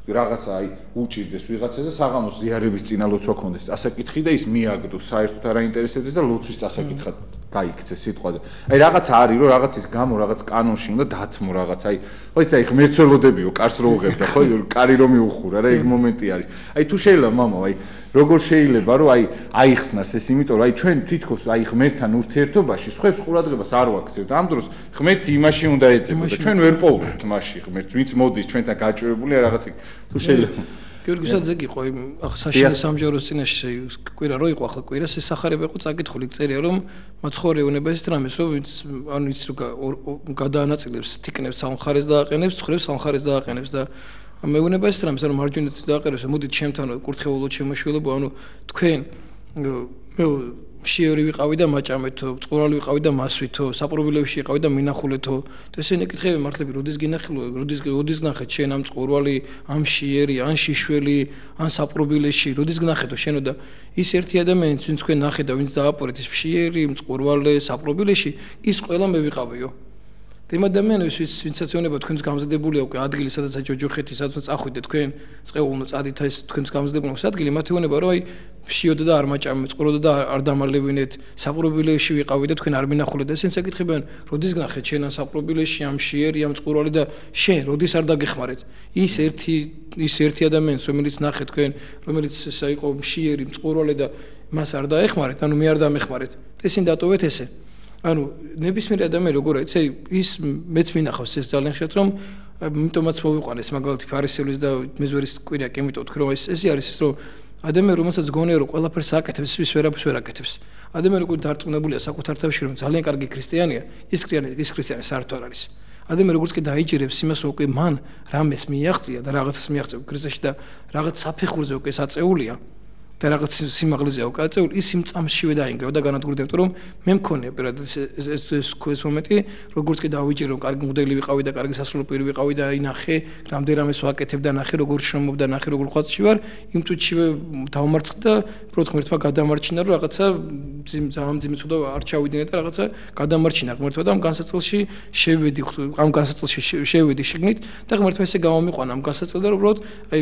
რაღაცა აი უჭირდეს ვიღაცას და საღამოს ზიარების წინა ლოცვა ქონდეს ასაკითხი და ის მიაგდოს საერთოდ არ აინტერესებდეს და ლოცვის წასაკითხად გაიქცეს სიტყვა და აი რაღაცა არის რომ რაღაცის გამო რაღაც კანონში უნდა დათმო რაღაც აი ხო იცი აი ღმერთველოდებიო კარს რო უღებდა ხო კარი რომ მიუხურა რა ეგ მომენტი არის აი თუ შეიძლება მამა აი როგორ შეიძლება რომ აი აიხსნას ეს იმიტომ რომ აი ჩვენ თითქოს აი ღმერთთან ურთიერთობაში სხვებს ყურადღებას არ ვაქცევთ ამ დროს ღმერთი იმაში უნდა ეძებო და ჩვენ ვერ პოულობთ მასში ღმერთს ვინც მოდის ჩვენთან გაჭირებული რაღაცა თუ შეიძლება გიორგი საძე იყო ახლა საშინე სამჯეროს წინაშე კვირა რო იყო ახლა კვირას ეს სახარება იყო წაკითხული წერია რომ მაცხოვრეუნება ის დრამის რომ ანუ ის რომ გადაანაწილებს თიკნებს სამხარეს დააყენებს ცხვრებს სამხარეს დააყენებს და მეუნება ის რამის რომ მარჯვენით დააყენებს მოდით ჩემთან კურთხეულო ჩემოშვილებო ანუ თქვენ მე შიერი ვიყავი და მაჭამეთო წყურალი ვიყავი და მასვითო საპრობილებში იყავი და მინახულეთო და ესენი კითხები მართლები როდის გინახილო როდის გნახეთ შენ ამ წყურვალი ამ შიერი ან შიშველი ან საპრობილეში როდის გნახეთო შენო და ის ერთი ადამიანი ვინც თქვენ ნახეთ და ვინც დააპორეთ ის შიერი წყურვალე საპრობილეში ის ყველა მე ვიყავიო იმ ადამიანებს ვინცაც ეუბნება თქვენს გამზადებულია უკვე ადგილი სადაც აჯოჯოხეთი სადაც წახვიდე თქვენ წეულნო წადით ეს თქვენს გამზადებული ადგილი მათ ეუბნება რომ აი შიოდა და არ მაჭამე წყუროდა და არ დამალებინეთ საპრობილეში ვიყავი და თქვენ არ მინახულეთ და ესენს ეკითხებიან როდის გნახეთ შენ ამ საპრობილეში ამ შიერი ამ წყურვალი და შენ როდის არ დაგეხმარეთ ის ერთი ადამიანს რომელიც ნახეთ თქვენ რომელიც ესა იყო შიერი წყურვალი და მას არ დაეხმარეთ ანუ მე არ დამეხმარეთ და ისინი დატოვეთ ესე ანუ ნებისმიერ ადამიანი როგორ არის ის მეც მინახავს ეს ძალიან ხშირად რომ იმიტომაც მოვიყვანეს მაგალითად ფარისეულის და მეზვერის კვირაკი იმიტომ თქვი რომ ესე არის ის რომ ადამიანი რომელსაც გონია რომ ყველაფერს აკეთებს ის ვერაფერს ვერ აკეთებს ადამიანი როგორ დარწმუნებულია საკუთარ თავში რომ ძალიან კარგი ქრისტიანია ის ქრისტიანი საერთოდ არ არის ადამიანი როგორც კი დაიჭირებს იმას რომ უკვე მან რამეს მიაღწია და რაღაცას მიაღწია ქრისტეში და რაღაც საფეხურზე უკვე საწეულია და რაღაც სიმაღლეზეა უკაცეული ის იმ წამსშივე დაინგრევა და განადგურდა იმიტომ რომ მე მქონია პირადად ეს მომენტი როგორც კი დავიჭირო რომ კარგი მღვდელი ვიყავი და კარგი სასულიერო პირი ვიყავი და ნახე რამდენ რამეს ვაკეთებ და ნახე როგორ შრომობდა ნახე როგორ ხვაწში ვარ იმ წუთშივე დავმარცხდა და უბრალოდ ღმერთმა გადამარჩინა რომ რაღაცა ძამძიმიც უნდა არ ჩავიდინე და რაღაცა გადამარჩინა ღმერთმა და ამ განსაცდელში შევედი შიგნით და ღმერთმა ესე გამომიყვანა ამ განსაცდელს და უბრალოდ აი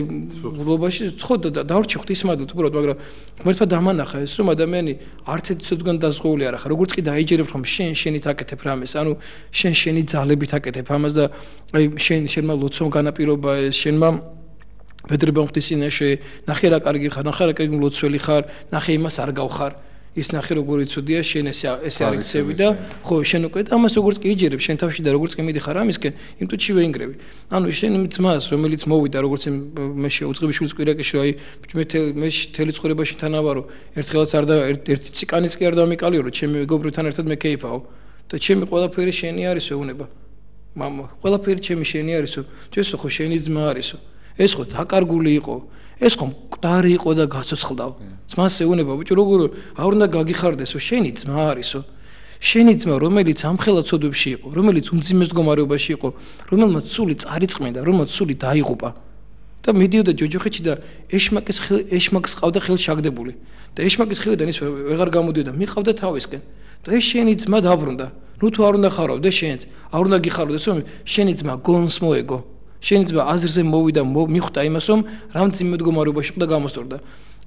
ვლობაში ხო დავრჩი ღვთისმადლით უბრალოდ მაგრამ ღმერთმა დამანახა ეს რომ ადამიანი არც ეცოდგან დაზღვეული არ ახარ როგორც კი დაიჯერებ რომ შენით აკეთებ რამეს ანუ შენი ძალებით აკეთებ ამას და აი შენმა ლოცვა განაპირობა ეს შენმა ბედრება ღვთისინაშე ნახე რა კარგი ხარ ნახე რა კარგი ლოცველი ხარ ნახე იმას არ გავხარ ის ნახე როგორ იცოდია შენ ესე არ იქცევი და ხო შენ უკვე ამას როგორც კი იჯერებ შენ თავში და როგორც კი მიდიხარ ამისკენ იმ თუთში ვეინგრევი ანუ შენ ძმას რომელიც მოვიდა როგორც მე შეუწყები შვილის კვირაკეში რომ აი მე თელი ცხოვრებაში თანავარო ერთხელაც არ და ერთი ციკანიც კი არ დამიკალიო რომ ჩემი მეგობრთან ერთად მე კეიფაო და ჩემი ყველაფერი შენი არისო უნება მამა ყველაფერი ჩემი შენი არისო ჯესო ხო შენი ძმა არისო ეს ხო დაკარგული იყო ეს ხომ მკვდარი იყო და გასოცხლდაო ძმას ეუბნება ბიჭო როგორ არ უნდა გაგიხარდესო შენი ძმა არისო შენი ძმა რომელიც ამხელა ცოდვებში იყო რომელიც უმძიმეს მდგომარეობაში იყო რომელმაც სული წარიწმენდა რომელმაც სული დაიღუპა და მიდიოდა ჯოჯოხეთში და ეშმაკის ყავდა ხელს შაგდებული და ეშმაკის ხელიდან ის ვეღარ გამოდიოდა მიყავდა თავისკენ და ეს შენი ძმა დაბრუნდა ნუ თუ არ უნდა ხარავდე შენს არ უნდა გიხაროდეს რომ შენი ძმა გონს მოეგო შენი ძმა აზრზე მოვიდა მიხვდა იმას რომ რამდენი მდგომარეობაში ყდა გამოსწორდა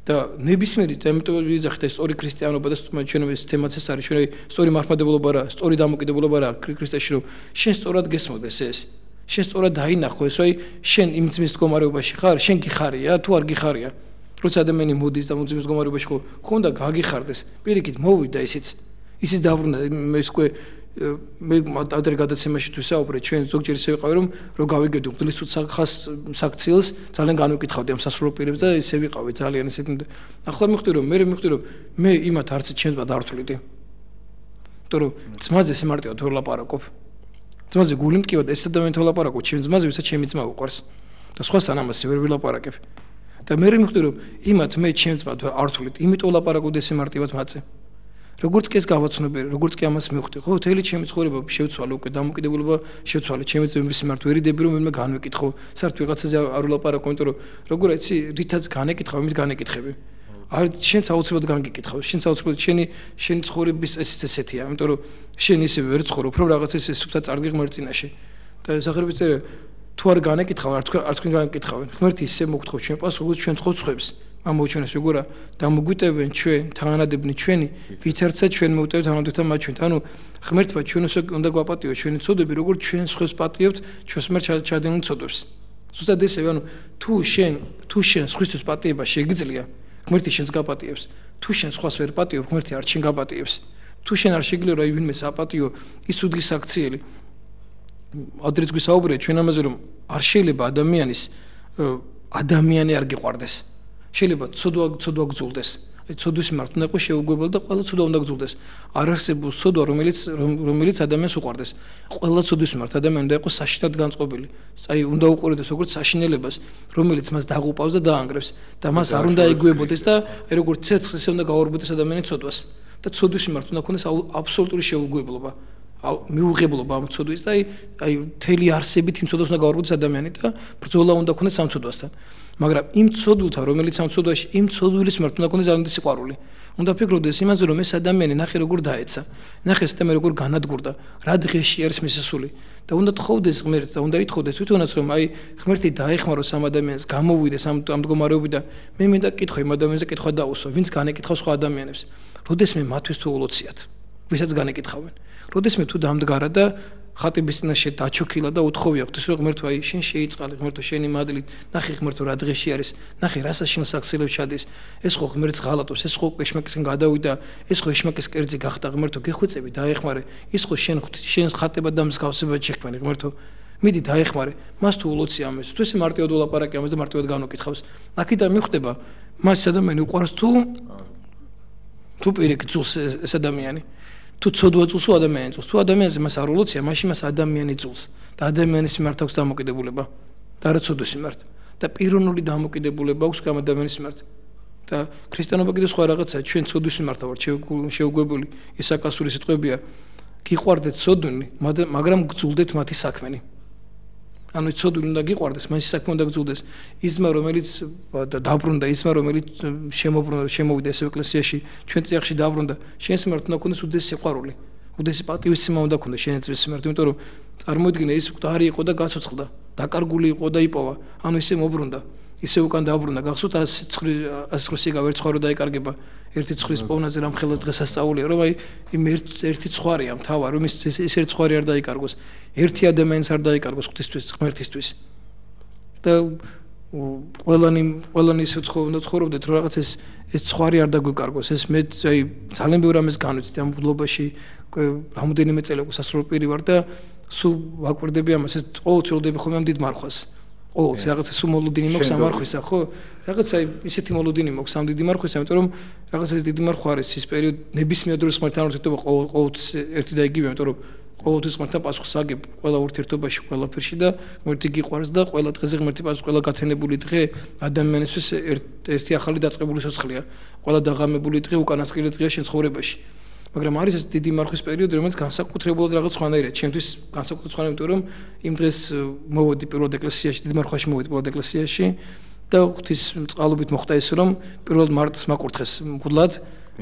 და ნებისმიერი ამიტომ ვიძახით ეს სწორი ქრისტიანობა და ჩვენების თემაც ეს არის ჩვენი სწორი მართლმადიდებლობა რა სწორი დამოკიდებულება რა ქრისტეში რომ შენ სწორად გესმოდეს ეს შენ სწორად დაინახო ეს, აი შენ იმ ძმის მდგომარეობაში ხარ, შენ გიხარია თუ არ გიხარია. როცა ადამიანი მოდის და ძმის მდგომარეობაში ხო უნდა გაგიხარდეს. პირიქით მოვიდა ისიც დაბრუნდა ეს უკვე მე ადრე გადაცემაში თუ საუბრე ჩვენ ზოგჯერ ისე ვიყავი რომ გავიგებდი მღვდლის უცხახას საქციელს ძალიან განვიკითხავდი ამ სასრულო პირებს და ისე ვიყავი ძალიან ისეთი ახლა მივხვდი რომ მე იმათ არც ჩემს დართვლიდი იმიტომ რომ ძმაზე ესე მარტივად ვერ ლაპარაკობ ძმაზე გული მткиვა და ეს ადამიანი თოლაპარაკობ ჩემს ძმაზე ვისაც ჩემი ძმა უყვარს და სხვასთან ამას ვერ ვილაპარაკებ და მე მივხვდი რომ იმათ მე ჩემს ძმად არ ვთვლით იმიტომ ლაპარაკობდი ესე მარტივად მაწე როგორც კი ეს გავაცნობე, როგორც კი ამას მივხვდი, ხო, თელი ჩემი ცხოვრება შევცვალე უკვე დამოკიდებულება შევცვალე ჩემი ძმების მიმართ ვერიდები რომ მე განვიკითხო, საერთოდ ვიღაცაზე არ ვლაპარაკო, იმიტომ რომ როგორ იცი, რითაც განეკითხავ, იმით განეკითხები. არ შენც აუცილებლად განგიკითხავ, შენც აუცილებლად შენი ცხოვრების წესიც ესეთია, იმიტომ რომ შენ ისე ვერ ცხოვრობ, რომ რაღაც ესე სუფთა წარგი ღმერთ წინაშე. და სახარების წერა თუ არ განეკითხავ, არ თქვენ განეკითხავენ. ღმერთი ისე მოგთხოვ ჩვენ პასუხს ჩვენ თხოვს ხვებს. ამოჩვენეს როგორა დამოგვიტევენ ჩვენ თანადებნი ჩვენი ვითარცა ჩვენ მოვუტევთ თანადებთან მათ ჩვენ ანუ ღმერთმა ჩვენს უნდა გვაპატიოს ჩვენი ცოდები როგორც ჩვენ სხვას პატიებთ ჩვენს მერ ჩადენილ ცოდებს ზუსტად ესე ანუ თუ შენ სხვისთვის პატიება შეგიძლია ღმერთი შენს გაპატიებს თუ შენ სხვას ვერ პატიობ ღმერთი არ შენ გაპატიებს თუ შენ არ შეგიძლია რომ ვინმე საპატიო ის უძღის აქციელი ადრეც გვისაუბრეთ ჩვენ ამაზე რომ არ შეიძლება ადამიანი არ გიყვარდეს შეიძლება ცოდვა გძულდეს. აი ცოდვის მიმართ უნდა იყოს შეუგებელი და ყველა ცოდვა უნდა გძულდეს. არ არსებობს ცოდვა, რომელიც ადამიანს უყვარდეს. ყველა ცოდვის მიმართ ადამიანი უნდა იყოს საშინად განწყობილი. აი უნდა უყურებდეს როგორც საშინელებას, რომელიც მას დაღუპავს და დაანგრევს და მას არ უნდა ეგუებოდეს და აი როგორც ცეცხლს ისე უნდა გაუარბოდეს ადამიანის ცოდვას. და ცოდვის მიმართ უნდა ქონდეს აბსოლუტური შეუგებლობა. მიუღებლობა ამ ცოდვის და აი მთელი არსებით იმ ცოდვას უნდა გაუარბოდეს ადამიანი და ბრძოლა უნდა ქონდეს ამ ცოდვასთან. მაგრამ იმ ცოდულთან რომელიც ამ ცოდვაში იმ ცოდვილის მიმართ უნდა ქონდეს ძალიან სიყვარული. უნდა ფიქრობდეს იმაზე რომ ეს ადამიანი ნახე როგორ დაეცა. ნახე ეს თემა როგორ განადგურდა. რა დღეში არის მისი სული. და უნდა თხოვდეს ღმერთს და უნდა ითხოვდეს თვითონაც რომ აი ღმერთი დაეხმაროს ამ ადამიანს გამოვიდეს ამ მდგომარეობიდან. მე მინდა კითხო იმ ადამიანზე კითხვა დაუსვა, ვინც განეკითხავს სხვა ადამიანებს. როდესმე მათთვის თუ ულოციათ. ვისაც განეკითხავენ. როდესმე თუ დამდგარა და ხატების წინაშე დაჩოქილა და უთხოვია ღვთის რომ ღმერთო აი შენ შეიწყალე ღმერთო შენი მადლით ნახე ღმერთო რა დღეში არის ნახე რასაც შენ საქციელებს ჩადის ეს ხო ღმერთს ღალატობს ეს ხო ეშმაკისგან გადავიდა ეს ხო ეშმაკის კერძი გახდა ღმერთო გეხვეწები დაეხმარე ის ხო შენს ხატება და მსგავსება შექმნი ღმერთო მიდი დაეხმარე მას თუ ულოცია ამას თუ ესე მარტივად ულაპარაკი ამას და მარტივად განუკითხავს აქედან მიხვდება მას ადამიანი უყვარს თუ პირიქით ძულს ეს ადამიანი თუ ცოდვა ძულს ადამიანს ძულს თუ ადამიანზე მას არ ულოცია მაშინ მას ადამიანი ძულს და ადამიანის მიმართ აქვს დამოკიდებულება და არა ცოდვის მიმართ და პიროვნული დამოკიდებულება აქვს ამ ადამიანის მიმართ და ქრისტიანობა კიდევ სხვა რაღაცაა ჩვენ ცოდვის მიმართ ვართ შეუგებელი ისაკასური სიტყვებია გიყვარდეთ ცოდვინი მაგრამ გძულდეთ მათი საქმენი ანუ ცოდვინი უნდა გიყვარდეს მას საქმე უნდა გძულდეს იზმა რომელიც დაბრუნდა იზმა რომელიც შემოვიდა ეს ეკლესიაში ჩვენ წიაღში დაბრუნდა შენს მიმართ უნდა ქონდეს უდესი სიყვარული უდესი პატივისცემა უნდა ქონდეს შენ ძმის მიმართ იმიტომ რომ წარმოიდგინე ის მკვდარი იყო და გაცოცხლდა დაკარგული იყო და იპოვა ანუ ისე მოbrunდა ისე უკან დაბრუნდა გახსოვთ 100 ვერც ხარო დაიკარგება ერთი ცხრის პოვნაზე რამხელა დღესასწაულია რომ აი იმ ერთი ცხარია მთავარ რომ ის ერთ ცხარი არ დაიკარგოს ერთი ადამიანს არ დაიკარგოს ღვთისთვის ღმერთისთვის და ყველანი ისე უნდა ცხოვრობდეთ რომ რაღაც ეს ცხარი არ დაგვიკარგოს ეს მე აი ძალიან ბევრ ამას განვიცდი ამ ბლობაში რამოდენიმე წელი უკვე სასრულო პირი ვარ და სულ ვაკვირდები ამას ეს ყოველთვის ველოდები ხოლმე ამ დიდ მარხვას ყოველთვის რაღაცა სულ მოლოდინი მაქვს ამ მარხვისა ხო რაღაცა ისეთი მოლოდინი მაქვს ამ დიდი მარხვისა იმიტომ რომ რაღაცა ეს დიდი მარხვა არის ის პერიოდი ნებისმიერ დროს ღმერთთან ურთიერთობა ყოველთვის ერთი და იგივეა იმიტომ რომ ყოველთვის ღმერთთან პასუხს აგებ ყველა ურთიერთობაში ყველაფერში და ღმერთი გიყვარს და ყველა დღეზე ღმერთი პასუხს ყველა გაცენებული დღე ადამიანისთვის ერთი ახალი დაწყებული სოცხლია ყველა დაღამებული დღე უკანასკნელი დღეა შენ ცხოვრებაში მაგრამ არის ეს დიდი მარხვის პერიოდი რომელიც განსაკუთრებულად რაღაც სხვანაირად ჩემთვის განსაკუთრებით სხვანაირად იმიტომ რომ იმ დღეს მოვედი პირველად ეკლესიაში დიდი მარხვაში მოვედი პირველად ეკლესიაში და ღვთის წყალობით მოხდა ის რომ პირველად მარტს მაკურთხეს მგლად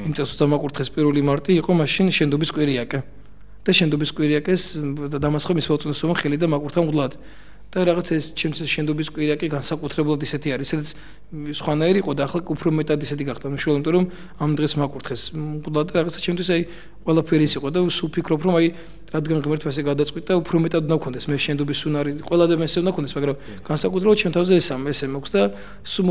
იმ წელს დამაკურთხეს 1 მარტი იყო მაშინ შენდობის კვირიაკე და შენდობის კვირიაკეს და დამასხო მის უწოდესობა ხელი და მაკურთხა მგლად და რაღაც ეს ჩემთვის შენდობის კვირა კი განსაკუთრებულად ისეთი არის, სადაც სხვანაირი იყო და ახლა უფრო მეტად ისეთი გახდა მნიშვნელოვანი, იმიტომ რომ ამ დღეს მაკურთხეს. მუდმივად რაღაცა ჩემთვის აი ყველაფერი ის იყო და სულ ფიქრობ რომ აი რადგან ღმერთმა ესე გადაწყვიტა, უფრო მეტად უნდა გქონდეს მე შენდობის უნარი. ყველა ადამიანს უნდა გქონდეს, მაგრამ განსაკუთრებულად ჩემ თავზე ესე მოქვს და სულ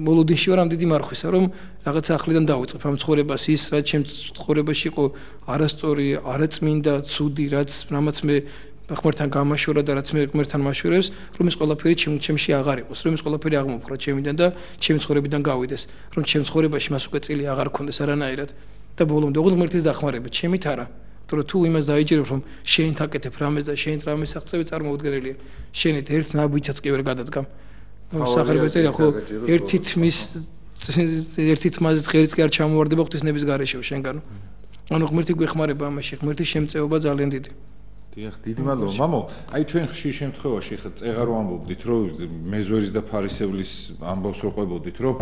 მოლოდინში ვარ ამ დიდი მარხვისა, რომ რაღაცა ახლიდან დავიწყებ ამ ცხოვრებას ის, რაც ჩემ ცხოვრებაში იყო არასწორი, არაწმინდა, ცუდი, რამაც მე ღმერთთან გამაშორა და რაც მე ღმერთთან მაშორებს, რომ ეს ყველაფერი ჩემში აღარ იყოს, რომ ეს ყველაფერი აღმოფხვრა ჩემიდან და ჩემი ცხოვრებიდან გავიდეს, რომ ჩემ ცხოვრებაში მას უკვე წილი აღარ გქონდეს არანაირად და ბოლომდე ოღონდ ღმერთის დახმარებით, ჩემით არა. თორე თუ იმას დაიჯერებ, რომ შენით აკეთებ რამეს და შენით რამეს აღწევი წარმოუდგენელია. შენით ერთ ნაბიჯაც კი ვერ გადადგამ. სახარება წერია ხო ერთი თმაზე ღერიც კი არ ჩამოვარდება ღვთისნების გარეშე შენგანო. ანუ ღმერთი გვეხმარება ამაში, ღმერთის შემწეობა ძალიან დიდი. დიახ, დიდი მადლობა. მამო, აი ჩვენ ხშირ შემთხვევაში ხა წეღარო ამბობდით, რომ მეზვერის და ფარისევლის ამბავს ვყვებოდით, რომ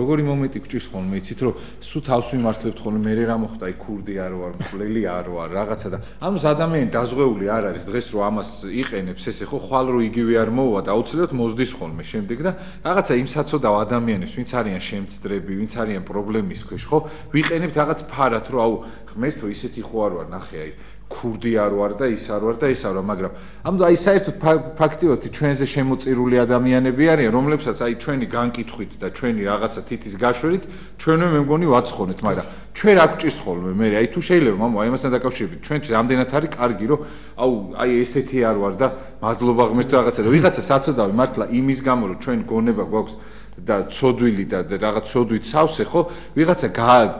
როგორი მომენტი გჭირს ხოლმე, იცით, რომ სულ თავს ვიმართლებთ ხოლმე, მე რა მოხდა, აი ქურდი არ ვარ, მკვლელი არ ვარ, რაღაცა და ამას ადამიანი დაზღვეული არ არის დღეს რომ ამას იყენებს, ესე ხო ხვალ რო იგივე არ მოვა და აუცილებლად მოზდის ხოლმე შემდეგ და რაღაცა იმ საწოდავ ადამიანებს, ვინც არიან შემწდრები, ვინც არიან პრობლემის ქვეშ, ხო, ვიყენებთ რაღაც ფარად, რომ აუ ღმერთო ისეთი ხო არ ვარ, ნახე აი ქურდი არ ვარ და ის არ ვარ და ის არ ვარ, მაგრამ ამიტომ აი საერთოდ ფაქტიურად ჩვენზე შემოწირული ადამიანები არიან, რომლებსაც აი ჩვენი განკითხვით და ჩვენი რაღაცა თითის გაშვერით ჩვენვე მე მგონი ვაცხონეთ, მაგრამ ჩვენ რა გვჭირს ხოლმე მე, აი თუ შეიძლება მამო, აი ამასთან დაკავშირებით, ჩვენ რამდენად არის კარგი, რომ აუ აი ესეთი არ ვარ და მადლობა ღმერთს რაღაცა და ვიღაცა საწოდავი მართლა იმის გამო, რომ ჩვენ გონება გვაქვს და ცოდვილი და რაღაც ცოდვით სავსე ხო ვიღაცა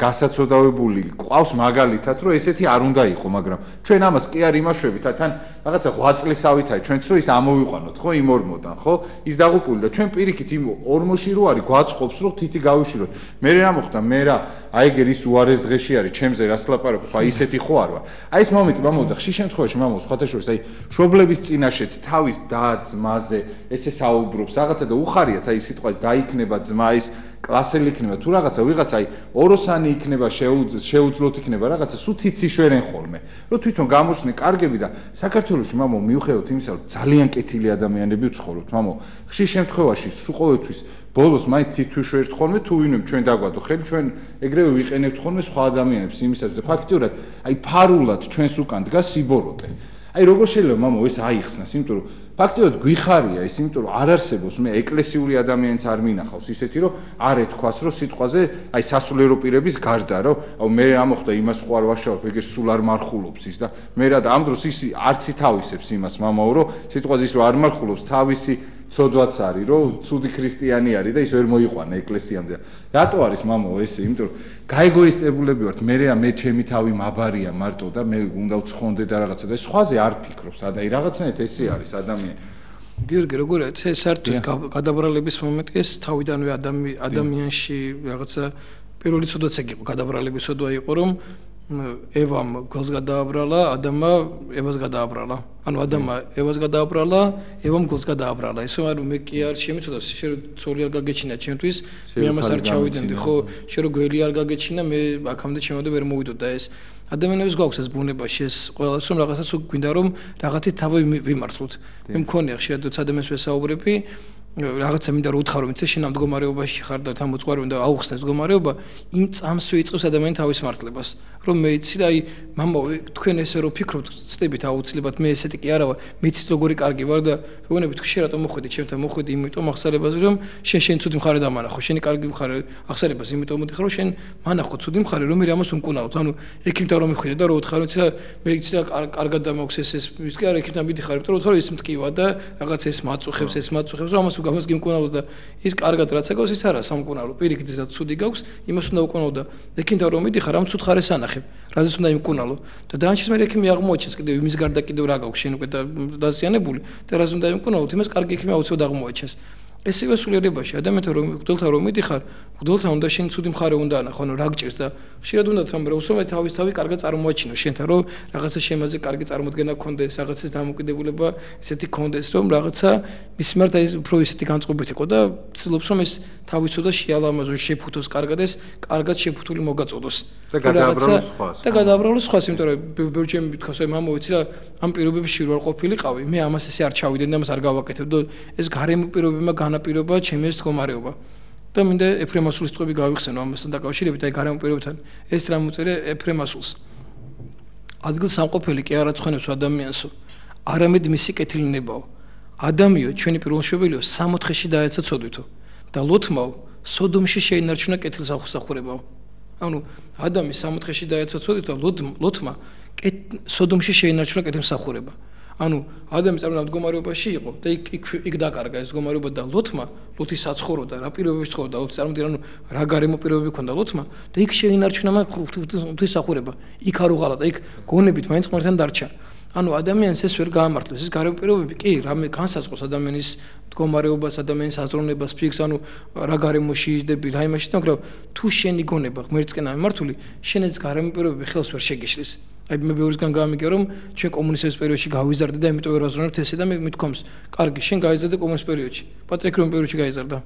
გასაცოდავებული ყავს მაგალითად რომ ესეთი არ უნდა იყო მაგრამ ჩვენ ამას კი არ იმაშვებით თან რაღაცა ღვაწლისავით არის ჩვენც რომ ის ამოვიყვანოთ ხო იმ ორმოდან ხო ის დაღუპული და ჩვენ პირიქით იმ ორმოში რო არის გვაწყობს რომ თითი გავიშვიროთ მე რა მოხდა მე რა აი ეგერ ის უარეს დღეში არის ჩემზე რას ლაპარაკობ აი ისეთი ხო არ ვარ აი ეს მომენტი მომოდა ხშირ შემთხვევაში მამო სხვათა შორის აი მშობლების წინაშეც თავის და-ძმაზე ესე საუბრობს რაღაცა და უხარიათ აი სიტყვას დაიქნება ძმა ის კლასელი იქნება თუ რაღაცა ვიღაცა აი ოროსანი იქნება შეუძლოთ იქნება რაღაცა სულ თითს იშვერენ ხოლმე რომ თვითონ გამოჩნდნენ კარგები და საქართველოში მამო მიუხედავად იმისა რომ ძალიან კეთილი ადამიანები ვცხოვრობთ მამო ხშირ შემთხვევაში სულ ყოველთვის ბოლოს მაინც თითს ვიშვერთ ხოლმე თუ ვინმე ჩვენ დაგვადო ხელი ჩვენ ეგრევე ვიყენებთ ხოლმე სხვა ადამიანებს იმისათვის და ფაქტიურად აი ფარულად ჩვენს უკან დგას სიბოროტე აი როგორ შეიძლება მამო ეს აიხსნას იმიტომ რომ ფაქტიურად გვიხარია ის იმიტომ რომ არ არსებობს მე ეკლესიური ადამიანიც არ მინახავს ისეთი რომ არ ეთქვას რომ სიტყვაზე აი სასულიერო პირების გარდა რომ აუ მე რა მოხდა იმას ხო არ ვაშავებ ეგრე სულ არ მარხულობს ის და მე რა და ამ დროს ის არც ითავისებს იმას მამაო რომ სიტყვაზე ის რომ არ მარხულობს თავისი ცოდვაც არის რომ ცუდი ქრისტიანი არის და ის ვერ მოიყვანა ეკლესიამდე რატო არის მამაო ესე იმიტომ რომ გაეგოისტებულები ვართ მე ჩემი თავი მაბარია მარტო და მე უნდა ვცხონდე და რაღაცა და სხვაზე არ ფიქრობს აი რაღაცნაირად ესე არის ადამიანი გიორგი როგორია ეს საერთოდ გადაბრალების მომენტი ეს თავიდანვე ადამიანში რაღაცა პირველი ცოდვაც ეგ იყო გადაბრალების ცოდვა იყო რომ ევამ გველს გადააბრალა ადამა ევას გადააბრალა ანუ ადამა ევას გადააბრალა ევამ გველს გადააბრალა ისო არ მე კი არ შემეცოდა შენ ცოლი არ გაგეჩინა ჩემთვის მე ამას არ ჩავიდენდი ხო შენ რო გველი არ გაგეჩინა მე აქამდე ჩემამდე ვერ მოვიდოდა ეს ადამიანებს გვაქვს ეს ბუნებაში ეს ყველას რომ რაღაცას გვინდა რომ რაღაცით თავი ვიმართლოთ მე მქონია ხშირად ადამიანს ვესაუბრები რაღაცა მინდა რომ უთხარო მიცე შენ ამ მდგომარეობაში ხარ და თან მოწყარი უნდა აუხსნეს მდგომარეობა იმ წამს ვიწყებს ადამიანი თავის მართლებას რომ მე იცი და აი მამა თქვენ ესე რომ ფიქრობთ ცდებით აუცილებლად მე ესეთი კი არა ვარ მეც როგორი კარგი ვარ და ვეუბნებით ხშირ რატომ მოხვედი ჩემთან მოხვედი იმიტომ ახსარებას რომ შენ ცუდი მხარე დამანახო შენი კარგი მხარე ახსარებას იმიტომ მოდიხარ რომ შენ მანახო ცუდი მხარე რომ მე ამას უმკუნავთ ანუ ექიმთან რომ მიხვიდე და რომ უთხარო იცი მე იცი და კარგად დამაქვს ეს ის კი არა ექიმთან მიდიხარ იმიტომ რომ უთხარო ის მткиვა და რაღაც ეს მაწუხებს რომ ამას გამას გიმკუნავდა და ის კარგად რაც აკავს ის არა სამკუნავო პირიქით ეს ცუდი გაქვს იმას უნდა უკუნავ და ექიმთან რომ მიდიხარ ამ ცუდ ხარეს ანახებ რაზეც უნდა იმკუნავო და დაანჩეს მე ექიმი აღმოაჩენს კიდევ იმის გარდა კიდევ რა გაქვს შენ უკვე დაზიანებული და რას უნდა იმკუნავო იმას კარგი ექიმი აუცილებლად აღმოაჩენს ესევე სულიერებაში ადამიანთან რომ მღვდელთან რომ მიდიხარ, მღვდელთან უნდა შენ ცუდი მხარე უნდა ანახო, ანუ რა გჭირს და ხშირად უნდა რომ რუსომე თავისთავად კარგად წარმოაჩინო შენთან, რომ რაღაცა შემაზე კარგი წარმოდგენა გქონდეს, რაღაცის დამოკიდებულება ისეთი გქონდეს, რომ რაღაცა მის მიმართ ეს უფრო ისეთი განწყობით იყო და ცდილობს რომ ეს თავისო და შეალამაზოს, შეფუთოს კარგად ეს, კარგად შეფუთული მოგაწოდოს. და გადააბრალოს სხვას. და გადააბრალოს სხვას, იმიტომ რომ ბევრჯერ მithქოს, რომ მამო ვიცი რა, ამ პირობებში რო არ ყოფილიყავი, მე ამას ესე არ ჩავიდე და ამას არ გავაკეთებ და ეს გარემო პირობებმა განაპირობა ჩემი ეს მდგომარეობა. და მინდა ეფრემასულის ტყვები გავიხსენო ამასთან დაკავშირებით, აი გარემო პირობებთან. ეს რამ უწერე ეფრემასულს. ადგილსამყოფელი კი არ აცხენებს ადამიანსო, არამედ მისი კეთილნებაო. ადამიანო, ჩვენი პირველშობილიო 64-ში დაეცა ცოდვითო და ლოთმაო, სოდომში შეინარჩუნა კეთილსახურებაო. ანუ ადამი 64-ში დაეცა ცოდვითო, ლოთმა სოდომში შეინარჩუნა კეთილსახურება. ანუ ადამი წარმოუდგენელ მდგომარეობაში იყო და იქ დაკარგა ეს მდგომარეობა და ლოთი საცხოვროდა, რა პირობებში ცხოვრობდა, ლოთი წარმოუდგენელ რა გარემო პირობები ჰქონდა ლოთმა და იქ შეინარჩუნა ღვთისმსახურება. იქ არ უღალატა, იქ გონებით მაინც ღმერთთან დარჩა. ანუ ადამიანს ეს ვერ გაამართლებს, ეს გარემო პირობები კი რამე განსაზღვროს ადამიანის მდგომარეობას, ადამიანის აზროვნებას, ფიქრს, ანუ რა გარემოში იდები, რა იმაში, მაგრამ თუ შენი გონება ღმერთისკენ ამართული, შენ ეს გარემო პირობები ხელს ვერ შეგიშლის. აი მე ბევრისგან გამიგე რომ ჩვენ კომუნისტების პერიოდში გავიზარდე და ამიტომ ვერ აზროვნებთ ესე და მე მithkoms, კარგი, შენ გაიზარდე კომუნისტ პერიოდში. პატრიარქიულ პერიოდში გაიზარდა.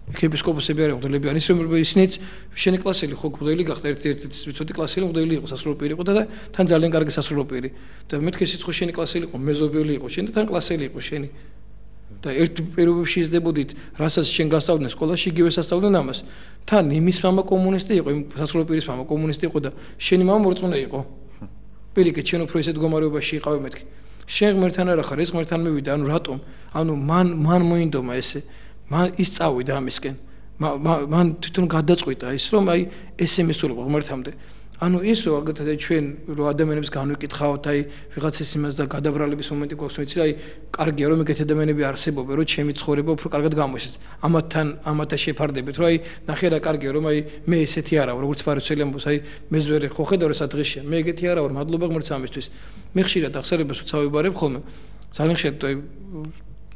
ეპისკოპოსები არიან, მღვდლები არიან, ისინიც შენი კლასელი ხო მღვდელი გახდა, ერთ-ერთი ვიცოდი კლასელი მღვდელი იყო, სასრულო პირი იყო და თან ძალიან კარგი სასრულო პირი. და მეთქე სიცხო შენი კლასელი იყო, მეზობელი იყო, შენ და თან კლასელი იყო შენი. და ერთ პირობებში იზრდებოდით, რასაც შენ გასწავლდნენ სკოლაში, იგივე სასწავლდნენ ამას. თან იმის მამა კომუნისტი იყო, იმ სასრულო პირის მამა კომუნისტი იყო და შენი მამა მორწმუნე იყო. პირიქით, შენ უფრო ისეთ მდგომარეობაში იყავი მეთქი. შენ ღმერთთან არ ახარ, ეს ღმერთთან მივიდა, ანუ რატომ? ანუ მან მოინდომა ესე. მან ის წავიდა ამისკენ. მან თვითონ გადაწყვიტა ის, რომ აი ესე მისულიყო ღმერთამდე. ანუ ის რო აგათადა ჩვენ რო ადამიანებს განვიკითხავთ, აი ვიღაცის იმას და გადაბრალების მომენტი გვაქვს, ვიცი რა, აი კარგია რომ ეგეთი ადამიანები არსებობენ, რომ ჩემი ცხოვრება უფრო კარგად გამოიშეს. ამათა შეფარდებით, რომ აი ნახე რა კარგია რომ აი მე ესეთი არა ვარ, როგორც ფარისელი ამბობს, აი მე ზვერე ხო ხედავ რა სადღეშია, მე ეგეთი არა ვარ, მადლობა ღმერთს ამისთვის. მე ხშირად ახსენებას უცავებარებ ხოლმე. ძალიან ხშირად აი